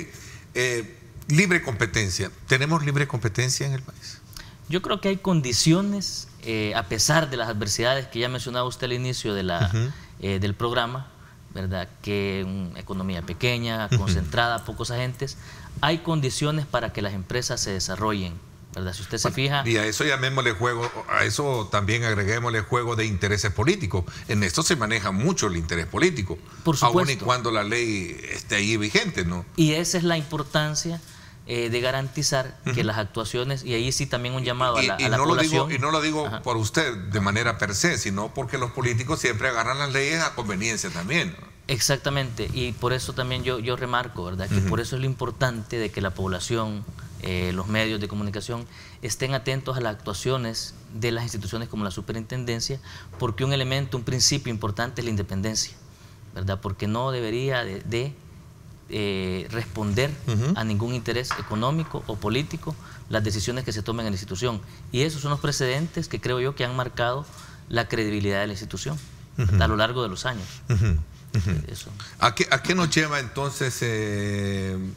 Libre competencia. ¿Tenemos libre competencia en el país? Yo creo que hay condiciones, a pesar de las adversidades que ya mencionaba usted al inicio de del programa, ¿verdad?, que una economía pequeña, concentrada, pocos agentes, hay condiciones para que las empresas se desarrollen, ¿verdad? Si usted se fija... Y a eso llamémosle juego, a eso también agreguémosle juego de intereses políticos. En esto se maneja mucho el interés político, por supuesto, aun y cuando la ley esté ahí vigente, ¿no? Y esa es la importancia de garantizar que las actuaciones, y ahí sí también un llamado a la población. Y no lo digo por usted de manera per se, sino porque los políticos siempre agarran las leyes a conveniencia también. Exactamente, y por eso también yo remarco, ¿verdad?, que por eso es lo importante de que la población, los medios de comunicación estén atentos a las actuaciones de las instituciones como la superintendencia, porque un principio importante es la independencia, ¿verdad?, porque no debería de responder a ningún interés económico o político las decisiones que se tomen en la institución. Y esos son los precedentes que creo yo que han marcado la credibilidad de la institución a lo largo de los años. Eso. ¿A qué nos lleva entonces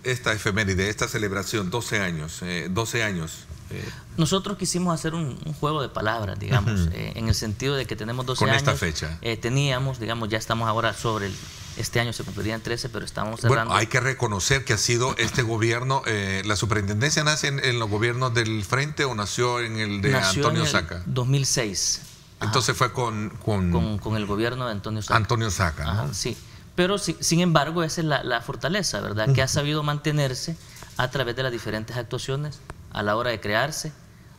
esta efeméride, esta celebración? 12 años. Nosotros quisimos hacer un juego de palabras, digamos, en el sentido de que tenemos 12 años. Con esta fecha. Teníamos, digamos, ya estamos ahora este año se cumplirían 13, pero estamos cerrando. Bueno, hay que reconocer que ha sido este gobierno, la superintendencia nace en los gobiernos del Frente o nació en el de Antonio Saca. 2006. Entonces fue con el gobierno de Antonio Saca. Antonio Saca, ¿no? Ajá, sí. Pero sin embargo, esa es la fortaleza, ¿verdad?, que ha sabido mantenerse a través de las diferentes actuaciones a la hora de crearse,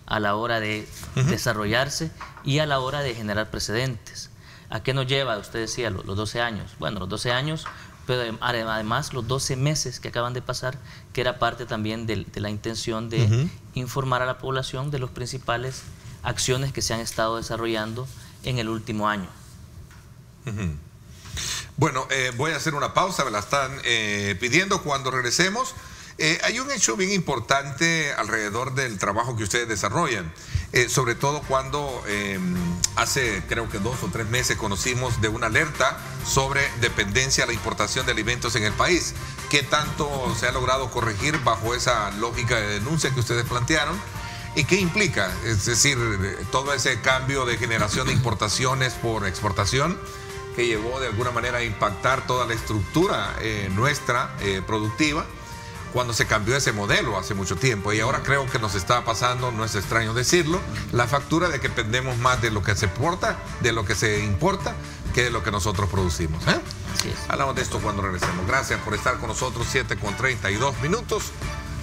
a la hora de desarrollarse y a la hora de generar precedentes. ¿A qué nos lleva? Usted decía los 12 años. Bueno, los 12 años, pero además los 12 meses que acaban de pasar, que era parte también de la intención de informar a la población de las principales acciones que se han estado desarrollando en el último año. Bueno, voy a hacer una pausa, me la están pidiendo. Cuando regresemos, Hay un hecho bien importante alrededor del trabajo que ustedes desarrollan, sobre todo cuando hace creo que 2 o 3 meses conocimos de una alerta sobre dependencia a la importación de alimentos en el país. ¿Qué tanto se ha logrado corregir bajo esa lógica de denuncia que ustedes plantearon? ¿Y qué implica? Es decir, todo ese cambio de generación de importaciones por exportación que llevó de alguna manera a impactar toda la estructura nuestra productiva cuando se cambió ese modelo hace mucho tiempo. Y ahora creo que nos está pasando, no es extraño decirlo, la factura de que dependemos más de lo que se exporta, de lo que se importa, que de lo que nosotros producimos. Así es. Hablamos de esto cuando regresemos. Gracias por estar con nosotros, 7:32.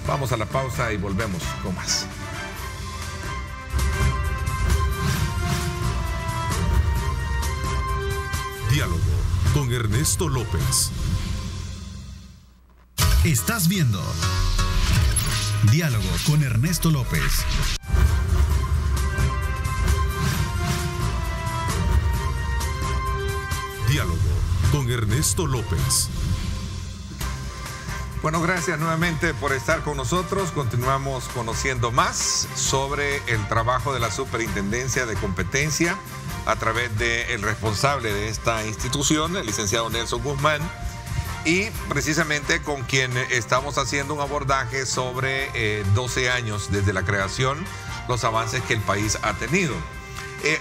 Vamos a la pausa y volvemos con más. Diálogo con Ernesto López. Estás viendo Diálogo con Ernesto López. Diálogo con Ernesto López. Bueno, gracias nuevamente por estar con nosotros. Continuamos conociendo más sobre el trabajo de la Superintendencia de Competencia a través del responsable de esta institución, el licenciado Nelson Guzmán, y precisamente con quien estamos haciendo un abordaje sobre 12 años desde la creación, los avances que el país ha tenido.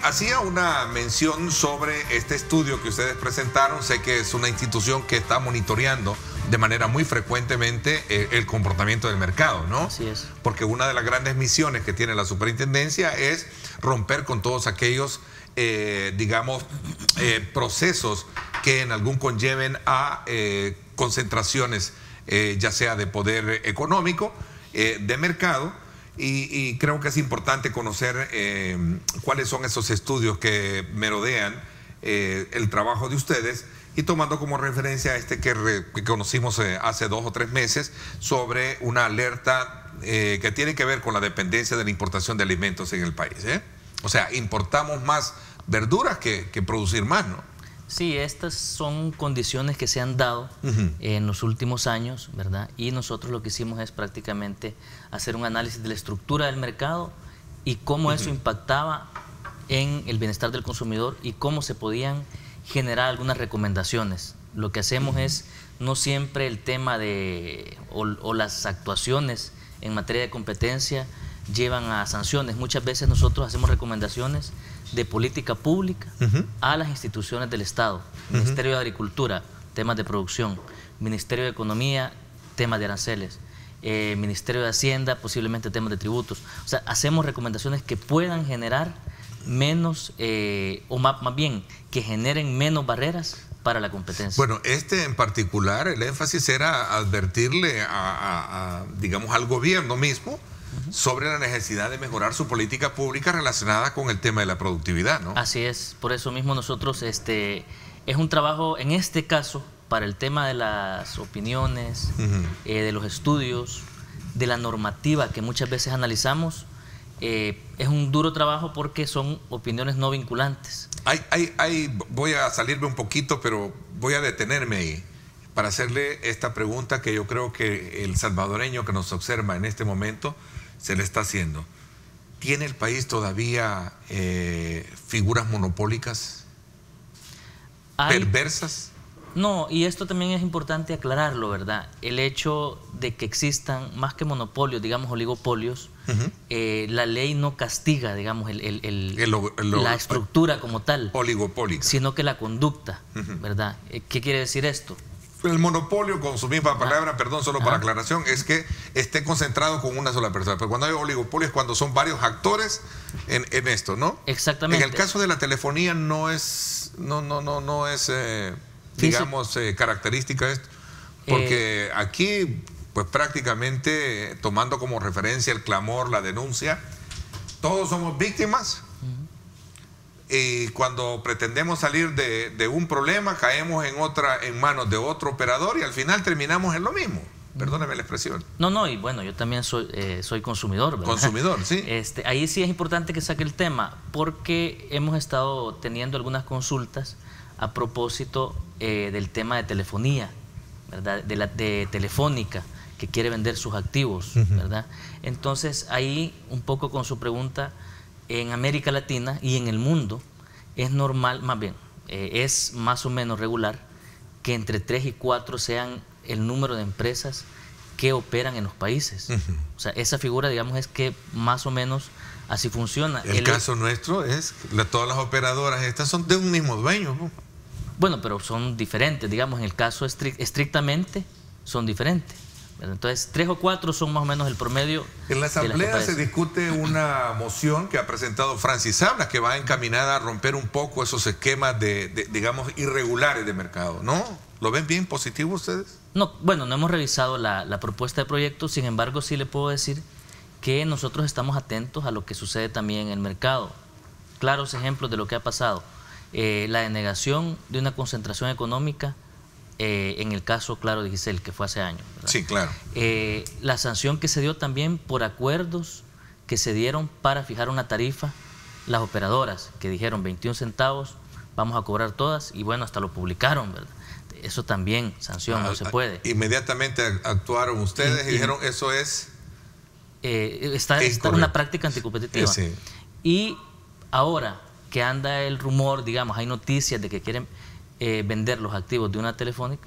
Hacía una mención sobre este estudio que ustedes presentaron. Sé que es una institución que está monitoreando de manera muy frecuentemente el comportamiento del mercado, ¿no? Así es. Porque una de las grandes misiones que tiene la superintendencia es romper con todos aquellos, procesos que en algún conlleven a concentraciones, ya sea de poder económico, de mercado. Y creo que es importante conocer cuáles son esos estudios que merodean el trabajo de ustedes, y tomando como referencia este que conocimos hace 2 o 3 meses sobre una alerta que tiene que ver con la dependencia de la importación de alimentos en el país. O sea, importamos más verduras que producir más, ¿no? Sí, estas son condiciones que se han dado en los últimos años, ¿verdad? Y nosotros lo que hicimos es prácticamente hacer un análisis de la estructura del mercado y cómo eso impactaba en el bienestar del consumidor y cómo se podían generar algunas recomendaciones. Lo que hacemos es, no siempre el tema de o las actuaciones en materia de competencia llevan a sanciones. Muchas veces nosotros hacemos recomendaciones de política pública a las instituciones del Estado. Ministerio de Agricultura, temas de producción; Ministerio de Economía, temas de aranceles; Ministerio de Hacienda, posiblemente temas de tributos. O sea, hacemos recomendaciones que puedan generar menos, o más bien, que generen menos barreras para la competencia. Bueno, en particular, el énfasis era advertirle digamos, al gobierno mismo sobre la necesidad de mejorar su política pública relacionada con el tema de la productividad, ¿no? Así es, por eso mismo nosotros, es un trabajo, en este caso, para el tema de las opiniones, de los estudios, de la normativa que muchas veces analizamos. Es un duro trabajo porque son opiniones no vinculantes. Voy a salirme un poquito, pero voy a detenerme ahí para hacerle esta pregunta que yo creo que el salvadoreño que nos observa en este momento se le está haciendo. ¿Tiene el país todavía figuras monopólicas, perversas? No, y esto también es importante aclararlo, ¿verdad? El hecho de que existan más que monopolios, digamos oligopolios, la ley no castiga, digamos, la estructura como tal, oligopólica, sino que la conducta, ¿verdad? ¿Qué quiere decir esto? El monopolio, con su misma palabra, perdón, solo para aclaración, es que esté concentrado con una sola persona. Pero cuando hay oligopolio es cuando son varios actores en esto, ¿no? Exactamente. En el caso de la telefonía no es digamos, característica esto, porque aquí, pues prácticamente, tomando como referencia el clamor, la denuncia, todos somos víctimas. Y cuando pretendemos salir de un problema, caemos en manos de otro operador y al final terminamos en lo mismo. Perdóneme la expresión. No, y bueno, yo también soy consumidor, ¿verdad? Consumidor, sí. Ahí sí es importante que saque el tema, porque hemos estado teniendo algunas consultas a propósito del tema de telefonía, ¿verdad? De Telefónica, que quiere vender sus activos, ¿verdad? Entonces, ahí, un poco con su pregunta, en América Latina y en el mundo, es normal, más bien, es más o menos regular que entre 3 y 4 sean el número de empresas que operan en los países. O sea, esa figura, digamos, es que más o menos así funciona. El caso nuestro es, todas las operadoras estas son de un mismo dueño, ¿no? Bueno, pero son diferentes, digamos, en el caso estrictamente son diferentes. Entonces, 3 o 4 son más o menos el promedio. En la Asamblea se discute una moción que ha presentado Francis Sabla, que va encaminada a romper un poco esos esquemas digamos, irregulares de mercado, ¿no? ¿Lo ven bien positivo ustedes? No, bueno, no hemos revisado la propuesta de proyecto, sin embargo, sí le puedo decir que nosotros estamos atentos a lo que sucede también en el mercado. Claros ejemplos de lo que ha pasado. La denegación de una concentración económica, en el caso, claro, de Giselle, que fue hace años, ¿verdad? Sí, claro. La sanción que se dio también por acuerdos que se dieron para fijar una tarifa, las operadoras que dijeron 21 centavos, vamos a cobrar todas, y bueno, hasta lo publicaron, ¿verdad? Eso también, sanción, no se puede. Inmediatamente actuaron ustedes y dijeron, eso es... Está una práctica anticompetitiva. Sí. Y ahora que anda el rumor, digamos, hay noticias de que quieren vender los activos de una telefónica,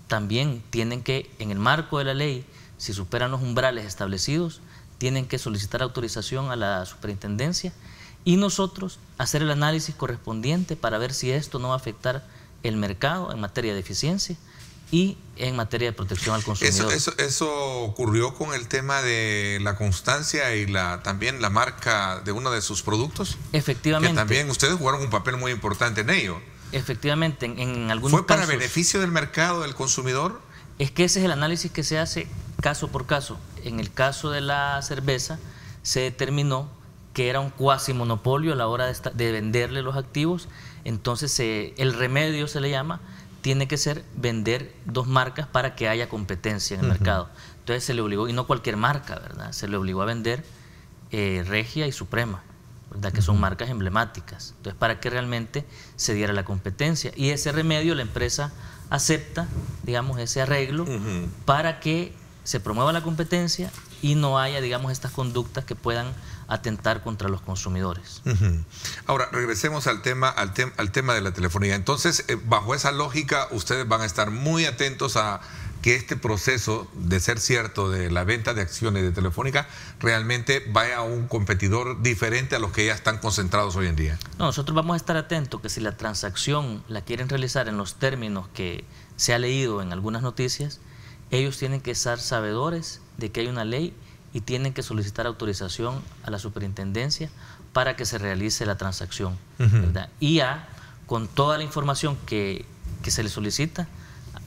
también tienen que, en el marco de la ley, si superan los umbrales establecidos, tienen que solicitar autorización a la superintendencia y nosotros hacer el análisis correspondiente para ver si esto no va a afectar el mercado en materia de eficiencia y en materia de protección al consumidor. Eso ocurrió con el tema de la constancia y también la marca de uno de sus productos. Efectivamente. Que también ustedes jugaron un papel muy importante en ello. Efectivamente, en algunos ¿Fue para casos, beneficio del mercado, del consumidor? Es que ese es el análisis que se hace caso por caso. En el caso de la cerveza se determinó que era un cuasi monopolio a la hora de venderle los activos, entonces el remedio se le llama, tiene que ser vender 2 marcas para que haya competencia en el mercado. Entonces se le obligó, y no cualquier marca, ¿verdad? Se le obligó a vender Regia y Suprema, ¿verdad? Que son marcas emblemáticas. Entonces, para que realmente se diera la competencia. Y ese remedio la empresa acepta, digamos, ese arreglo para que se promueva la competencia y no haya, digamos, estas conductas que puedan atentar contra los consumidores. Ahora, regresemos al tema de la telefonía. Entonces, bajo esa lógica, ustedes van a estar muy atentos a que este proceso, de ser cierto, de la venta de acciones de Telefónica, realmente vaya a un competidor diferente a los que ya están concentrados hoy en día. No, nosotros vamos a estar atentos que si la transacción la quieren realizar en los términos que se ha leído en algunas noticias, ellos tienen que estar sabedores de que hay una ley y tienen que solicitar autorización a la superintendencia para que se realice la transacción, ¿verdad? Y ya, con toda la información que se le solicita,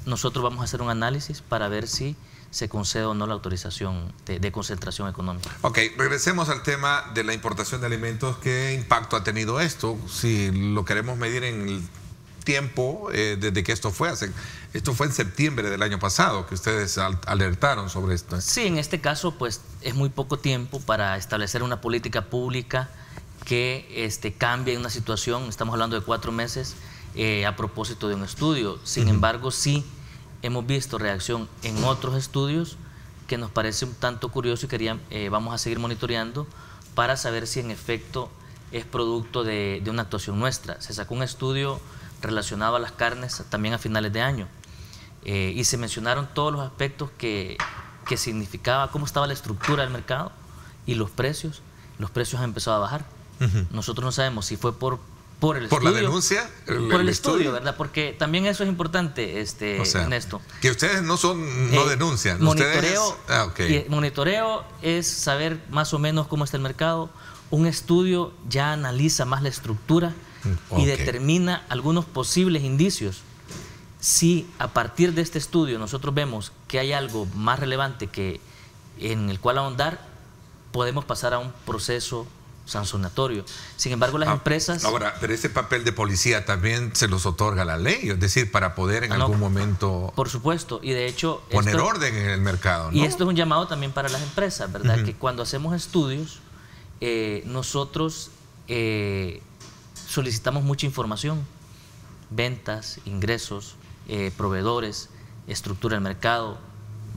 nosotros vamos a hacer un análisis para ver si se concede o no la autorización de concentración económica. Ok, regresemos al tema de la importación de alimentos. ¿Qué impacto ha tenido esto? Si lo queremos medir en el tiempo desde que esto fue en septiembre del año pasado que ustedes alertaron sobre esto. Sí, en este caso pues es muy poco tiempo para establecer una política pública que cambie una situación. Estamos hablando de 4 meses a propósito de un estudio. Sin embargo, sí hemos visto reacción en otros estudios que nos parece un tanto curioso y vamos a seguir monitoreando para saber si en efecto es producto de una actuación nuestra. Se sacó un estudio relacionado a las carnes también a finales de año y se mencionaron todos los aspectos que significaba, cómo estaba la estructura del mercado y los precios han empezado a bajar. Nosotros no sabemos si fue por el estudio. ¿Por la denuncia? Por el estudio, ¿verdad? Porque también eso es importante, o sea, Ernesto. Que ustedes no denuncian. Monitoreo es saber más o menos cómo está el mercado. Un estudio ya analiza más la estructura y determina algunos posibles indicios. Si a partir de este estudio nosotros vemos que hay algo más relevante en el cual ahondar, podemos pasar a un proceso sancionatorio. Sin embargo, las empresas... Ahora, pero ese papel de policía también se los otorga la ley, es decir, para poder en algún momento... Por supuesto, y de hecho... Poner orden en el mercado, ¿no? Y esto es un llamado también para las empresas, ¿verdad? Que cuando hacemos estudios, nosotros solicitamos mucha información, ventas, ingresos, proveedores, estructura del mercado,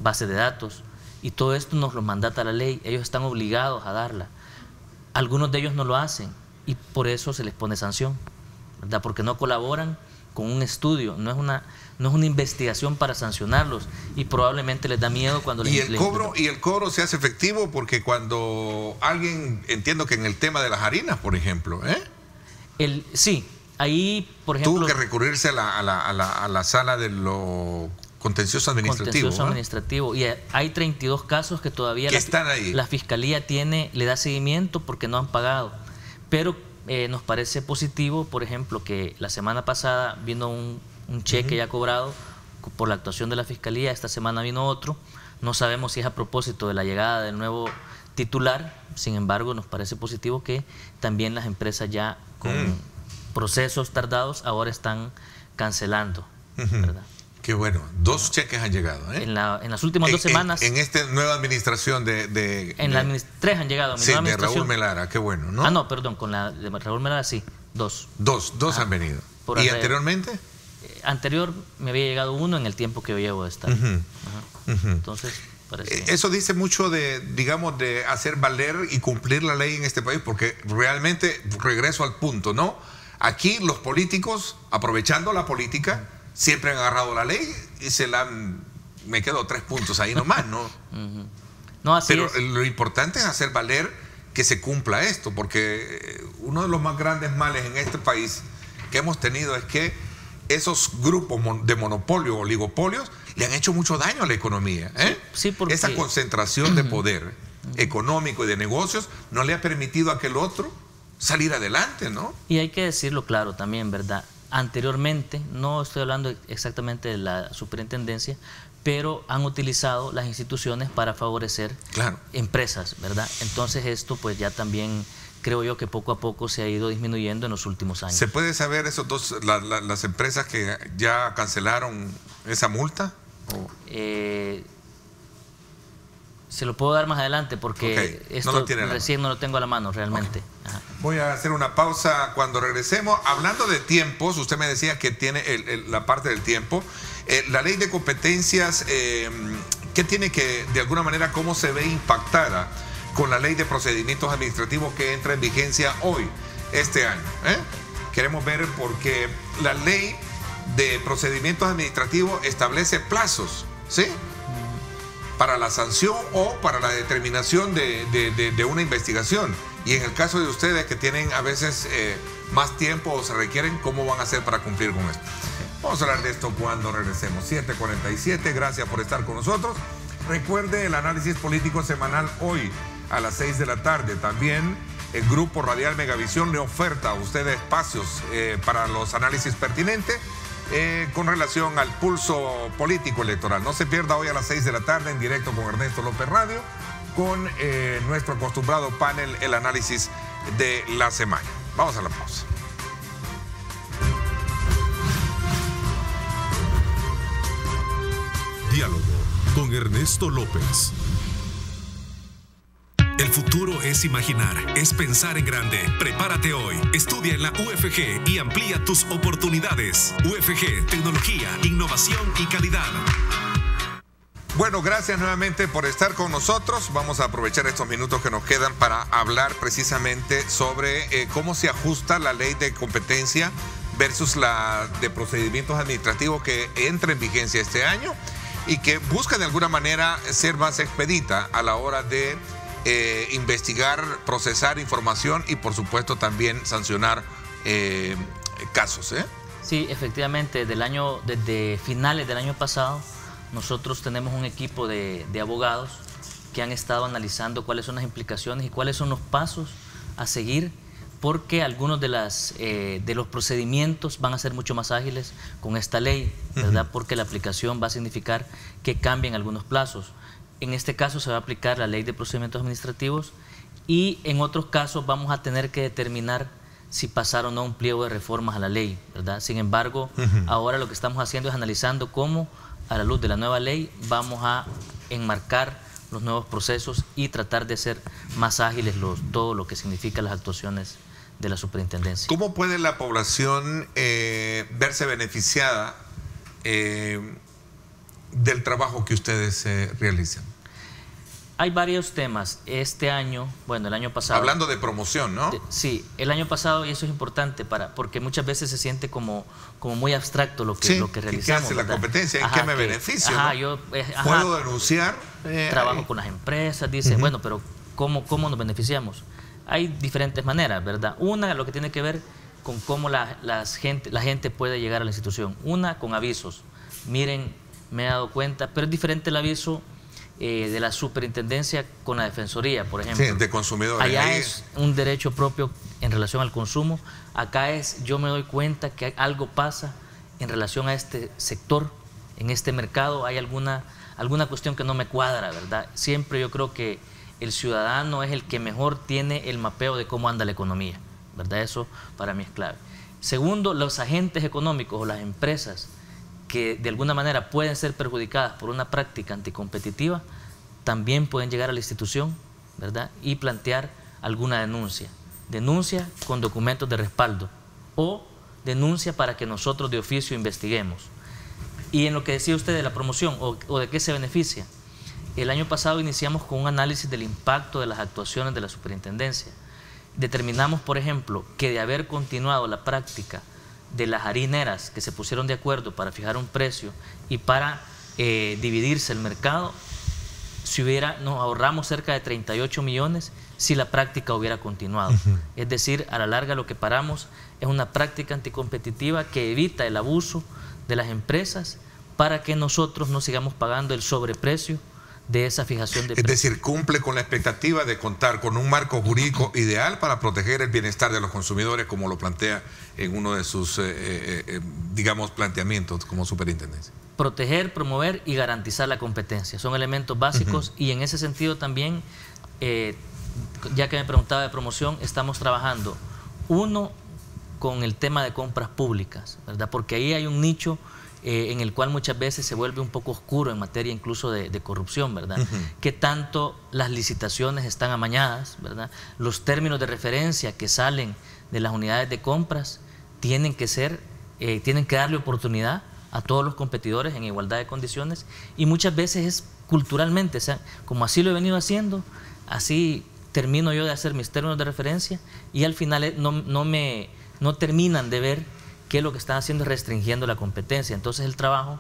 base de datos. Y todo esto nos lo mandata la ley, ellos están obligados a darla. Algunos de ellos no lo hacen y por eso se les pone sanción, ¿verdad? Porque no colaboran con un estudio, no es una investigación para sancionarlos y probablemente les da miedo cuando les... ¿Y el cobro se hace efectivo? Porque cuando alguien, entiendo que en el tema de las harinas, por ejemplo, sí, ahí, por ejemplo... Tuvo que recurrirse a la sala de lo contencioso administrativo. Contencioso administrativo. Y hay 32 casos que todavía están ahí. La Fiscalía le da seguimiento porque no han pagado. Pero nos parece positivo, por ejemplo, que la semana pasada vino un cheque ya cobrado por la actuación de la Fiscalía, esta semana vino otro. No sabemos si es a propósito de la llegada del nuevo titular, sin embargo, nos parece positivo que también las empresas ya con procesos tardados ahora están cancelando, ¿verdad? Qué bueno, 2 cheques han llegado, ¿eh? En las últimas 2 semanas. En esta nueva administración 3 han llegado a mi sí, nueva administración. de Raúl Melara, qué bueno, ¿no? No, perdón, con la de Raúl Melara sí, 2. Dos han venido. ¿Y anteriormente? Anterior me había llegado 1 en el tiempo que yo llevo de estar. Entonces, parece bien. Eso dice mucho de, digamos, de hacer valer y cumplir la ley en este país, porque realmente, regreso al punto, ¿no? Aquí los políticos, aprovechando la política, siempre han agarrado la ley y me quedo 3 puntos ahí nomás, ¿no? No, así Pero es. lo importante es hacer valer que se cumpla esto, porque uno de los más grandes males en este país que hemos tenido es que esos grupos de monopolio, oligopolios, le han hecho mucho daño a la economía. Sí, porque... Esa concentración de poder económico y de negocios no le ha permitido a aquel otro salir adelante, ¿no? Y hay que decirlo claro también, ¿verdad? Anteriormente, no estoy hablando exactamente de la superintendencia, pero han utilizado las instituciones para favorecer empresas, ¿verdad? Entonces esto pues ya también creo yo que poco a poco se ha ido disminuyendo en los últimos años. ¿Se puede saber esos las empresas que ya cancelaron esa multa? Se lo puedo dar más adelante porque esto recién no lo tengo a la mano realmente. Voy a hacer una pausa cuando regresemos. Hablando de tiempos, usted me decía que tiene la parte del tiempo. La ley de competencias, ¿qué tiene que, de alguna manera, cómo se ve impactada con la ley de procedimientos administrativos que entra en vigencia hoy, este año? Queremos ver porque la ley de procedimientos administrativos establece plazos, ¿sí?, para la sanción o para la determinación de una investigación. Y en el caso de ustedes que tienen a veces más tiempo o se requieren, ¿cómo van a hacer para cumplir con esto? Vamos a hablar de esto cuando regresemos. 7:47, gracias por estar con nosotros. Recuerde el análisis político semanal hoy a las 6 de la tarde. También el grupo radial Megavisión le oferta a ustedes espacios para los análisis pertinentes con relación al pulso político electoral. No se pierda hoy a las 6 de la tarde en directo con Ernesto López Radio, con nuestro acostumbrado panel, el análisis de la semana. Vamos a la pausa. Diálogo con Ernesto López. El futuro es imaginar, es pensar en grande. Prepárate hoy. Estudia en la UFG y amplía tus oportunidades. UFG, tecnología, innovación y calidad. Bueno, gracias nuevamente por estar con nosotros. Vamos a aprovechar estos minutos que nos quedan para hablar precisamente sobre cómo se ajusta la ley de competencia versus la de procedimientos administrativos que entra en vigencia este año y que busca de alguna manera ser más expedita a la hora de investigar, procesar información y por supuesto también sancionar casos. Sí, efectivamente, desde finales del año pasado nosotros tenemos un equipo de abogados que han estado analizando cuáles son las implicaciones y cuáles son los pasos a seguir, porque algunos de los procedimientos van a ser mucho más ágiles con esta ley, ¿verdad? Porque la aplicación va a significar que cambien algunos plazos. En este caso se va a aplicar la ley de procedimientos administrativos y en otros casos vamos a tener que determinar si pasar o no un pliego de reformas a la ley, ¿verdad? Sin embargo, ahora lo que estamos haciendo es analizando cómo, a la luz de la nueva ley, vamos a enmarcar los nuevos procesos y tratar de ser más ágiles todo lo que significa las actuaciones de la superintendencia. ¿Cómo puede la población verse beneficiada del trabajo que ustedes realizan? Hay varios temas. Este año, bueno, el año pasado... Hablando de promoción, ¿no? Sí, el año pasado, y eso es importante porque muchas veces se siente como muy abstracto lo que realizamos. ¿Qué hace la competencia? ¿En qué me beneficio? Ajá, ¿no? ¿Puedo denunciar? Trabajo con las empresas, dice, bueno, pero ¿cómo nos beneficiamos? Hay diferentes maneras, ¿verdad? Una, lo que tiene que ver con cómo la gente puede llegar a la institución. Una, con avisos. Miren, me he dado cuenta, pero es diferente el aviso de la superintendencia con la defensoría, por ejemplo. Sí, de consumidores. Allá es un derecho propio en relación al consumo. Acá es, yo me doy cuenta que algo pasa en relación a este sector, en este mercado, hay alguna cuestión que no me cuadra, ¿verdad? Siempre yo creo que el ciudadano es el que mejor tiene el mapeo de cómo anda la economía, ¿verdad? Eso para mí es clave. Segundo, los agentes económicos o las empresas que de alguna manera pueden ser perjudicadas por una práctica anticompetitiva, también pueden llegar a la institución, ¿verdad? Y plantear alguna denuncia. Denuncia con documentos de respaldo o denuncia para que nosotros de oficio investiguemos. Y en lo que decía usted de la promoción o de qué se beneficia, el año pasado iniciamos con un análisis del impacto de las actuaciones de la superintendencia. Determinamos, por ejemplo, que de haber continuado la práctica de las harineras que se pusieron de acuerdo para fijar un precio y para dividirse el mercado, nos ahorramos cerca de 38 millones si la práctica hubiera continuado. Es decir, a la larga lo que paramos es una práctica anticompetitiva que evita el abuso de las empresas para que nosotros no sigamos pagando el sobreprecio de esa fijación de precios. Es decir, cumple con la expectativa de contar con un marco jurídico ideal para proteger el bienestar de los consumidores, como lo plantea en uno de sus, digamos, planteamientos como superintendencia. Proteger, promover y garantizar la competencia. Son elementos básicos y en ese sentido también, ya que me preguntaba de promoción, estamos trabajando, uno, con el tema de compras públicas, ¿verdad? Porque ahí hay un nicho en el cual muchas veces se vuelve un poco oscuro en materia incluso de corrupción, ¿verdad? Que tanto las licitaciones están amañadas, ¿verdad? Los términos de referencia que salen de las unidades de compras tienen que darle oportunidad a todos los competidores en igualdad de condiciones, y muchas veces es culturalmente, o sea, como así lo he venido haciendo, así termino yo de hacer mis términos de referencia y al final no terminan de ver que lo que están haciendo es restringiendo la competencia. Entonces el trabajo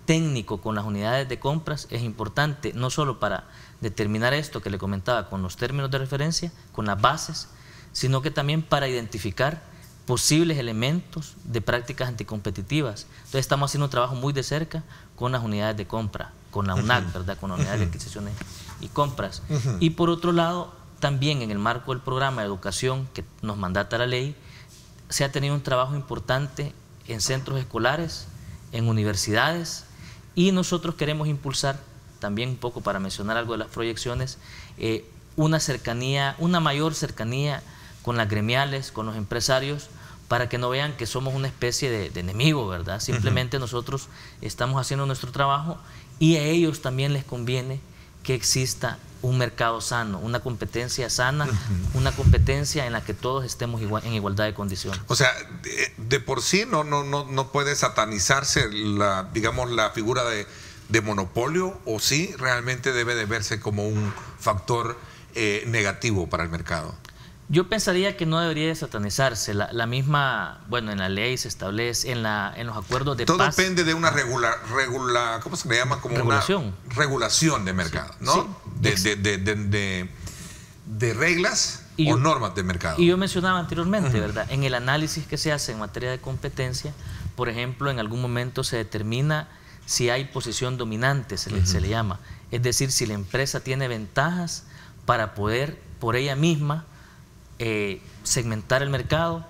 técnico con las unidades de compras es importante, no solo para determinar esto que le comentaba con los términos de referencia, con las bases, sino que también para identificar posibles elementos de prácticas anticompetitivas. Entonces estamos haciendo un trabajo muy de cerca con las unidades de compra, con la UNAC, ¿verdad? Con la unidad de adquisiciones y compras. Y por otro lado, también en el marco del programa de educación que nos mandata la ley, se ha tenido un trabajo importante en centros escolares, en universidades, y nosotros queremos impulsar, también un poco para mencionar algo de las proyecciones, una mayor cercanía con las gremiales, con los empresarios, para que no vean que somos una especie de enemigo, ¿verdad? Simplemente nosotros estamos haciendo nuestro trabajo y a ellos también les conviene que exista un mercado sano, una competencia sana, una competencia en la que todos estemos en igualdad de condiciones. O sea, de por sí no puede satanizarse digamos, la figura de monopolio, o sí realmente debe de verse como un factor negativo para el mercado. Yo pensaría que no debería de satanizarse. La misma, bueno, en la ley se establece, en los acuerdos de paz. Todo depende de una ¿cómo se le llama? Como regulación. Una regulación de mercado, sí, ¿no? Sí. De reglas o normas de mercado. Y yo mencionaba anteriormente, ¿verdad? En el análisis que se hace en materia de competencia, por ejemplo, en algún momento se determina si hay posición dominante, se le llama. Es decir, si la empresa tiene ventajas para poder, por ella misma, segmentar el mercado,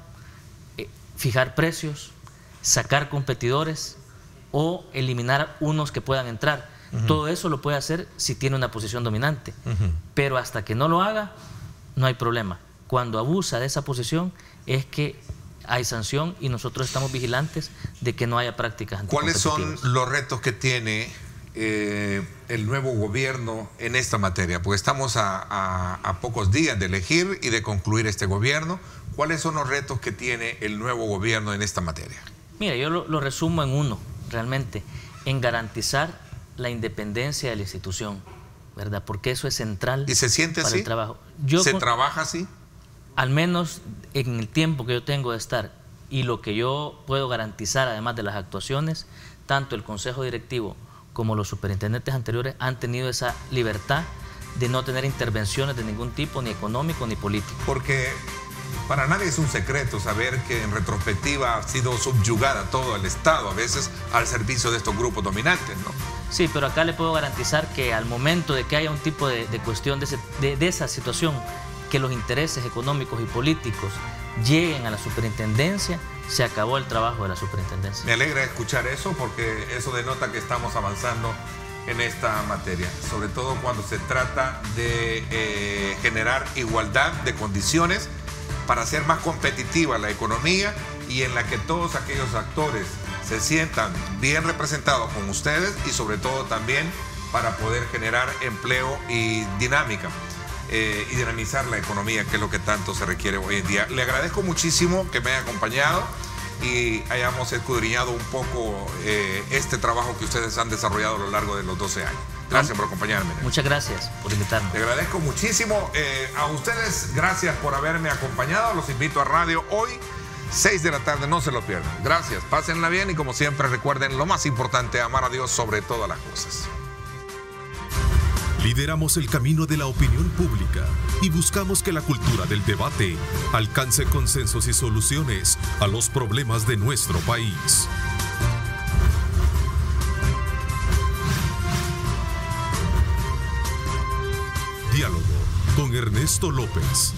fijar precios, sacar competidores o eliminar unos que puedan entrar. Todo eso lo puede hacer si tiene una posición dominante, pero hasta que no lo haga no hay problema. Cuando abusa de esa posición es que hay sanción y nosotros estamos vigilantes de que no haya prácticas anticompetitivas. ¿Cuáles son los retos que tiene el nuevo gobierno en esta materia? Porque estamos a pocos días de elegir y de concluir este gobierno. ¿Cuáles son los retos que tiene el nuevo gobierno en esta materia? Mira, yo lo resumo en uno, realmente, en garantizar la independencia de la institución, ¿verdad? Porque eso es central. ¿Y se siente para así? el trabajo. ¿Se trabaja así? Al menos en el tiempo que yo tengo de estar y lo que yo puedo garantizar, además de las actuaciones, tanto el Consejo Directivo como los superintendentes anteriores han tenido esa libertad de no tener intervenciones de ningún tipo, ni económico ni político. Porque para nadie es un secreto saber que en retrospectiva ha sido subyugada todo el Estado, a veces al servicio de estos grupos dominantes, ¿no? Sí, pero acá le puedo garantizar que al momento de que haya un tipo de cuestión de esa situación, que los intereses económicos y políticos lleguen a la superintendencia, se acabó el trabajo de la superintendencia. Me alegra escuchar eso porque eso denota que estamos avanzando en esta materia, sobre todo cuando se trata de generar igualdad de condiciones para hacer más competitiva la economía y en la que todos aquellos actores se sientan bien representados con ustedes y sobre todo también para poder generar empleo y dinámica y dinamizar la economía, que es lo que tanto se requiere hoy en día. Le agradezco muchísimo que me haya acompañado y hayamos escudriñado un poco este trabajo que ustedes han desarrollado a lo largo de los 12 años. Gracias por acompañarme. Muchas gracias por invitarme. Le agradezco muchísimo a ustedes. Gracias por haberme acompañado. Los invito a radio hoy, 6 de la tarde. No se lo pierdan. Gracias. Pásenla bien y como siempre recuerden lo más importante, amar a Dios sobre todas las cosas. Lideramos el camino de la opinión pública y buscamos que la cultura del debate alcance consensos y soluciones a los problemas de nuestro país. Diálogo con Ernesto López.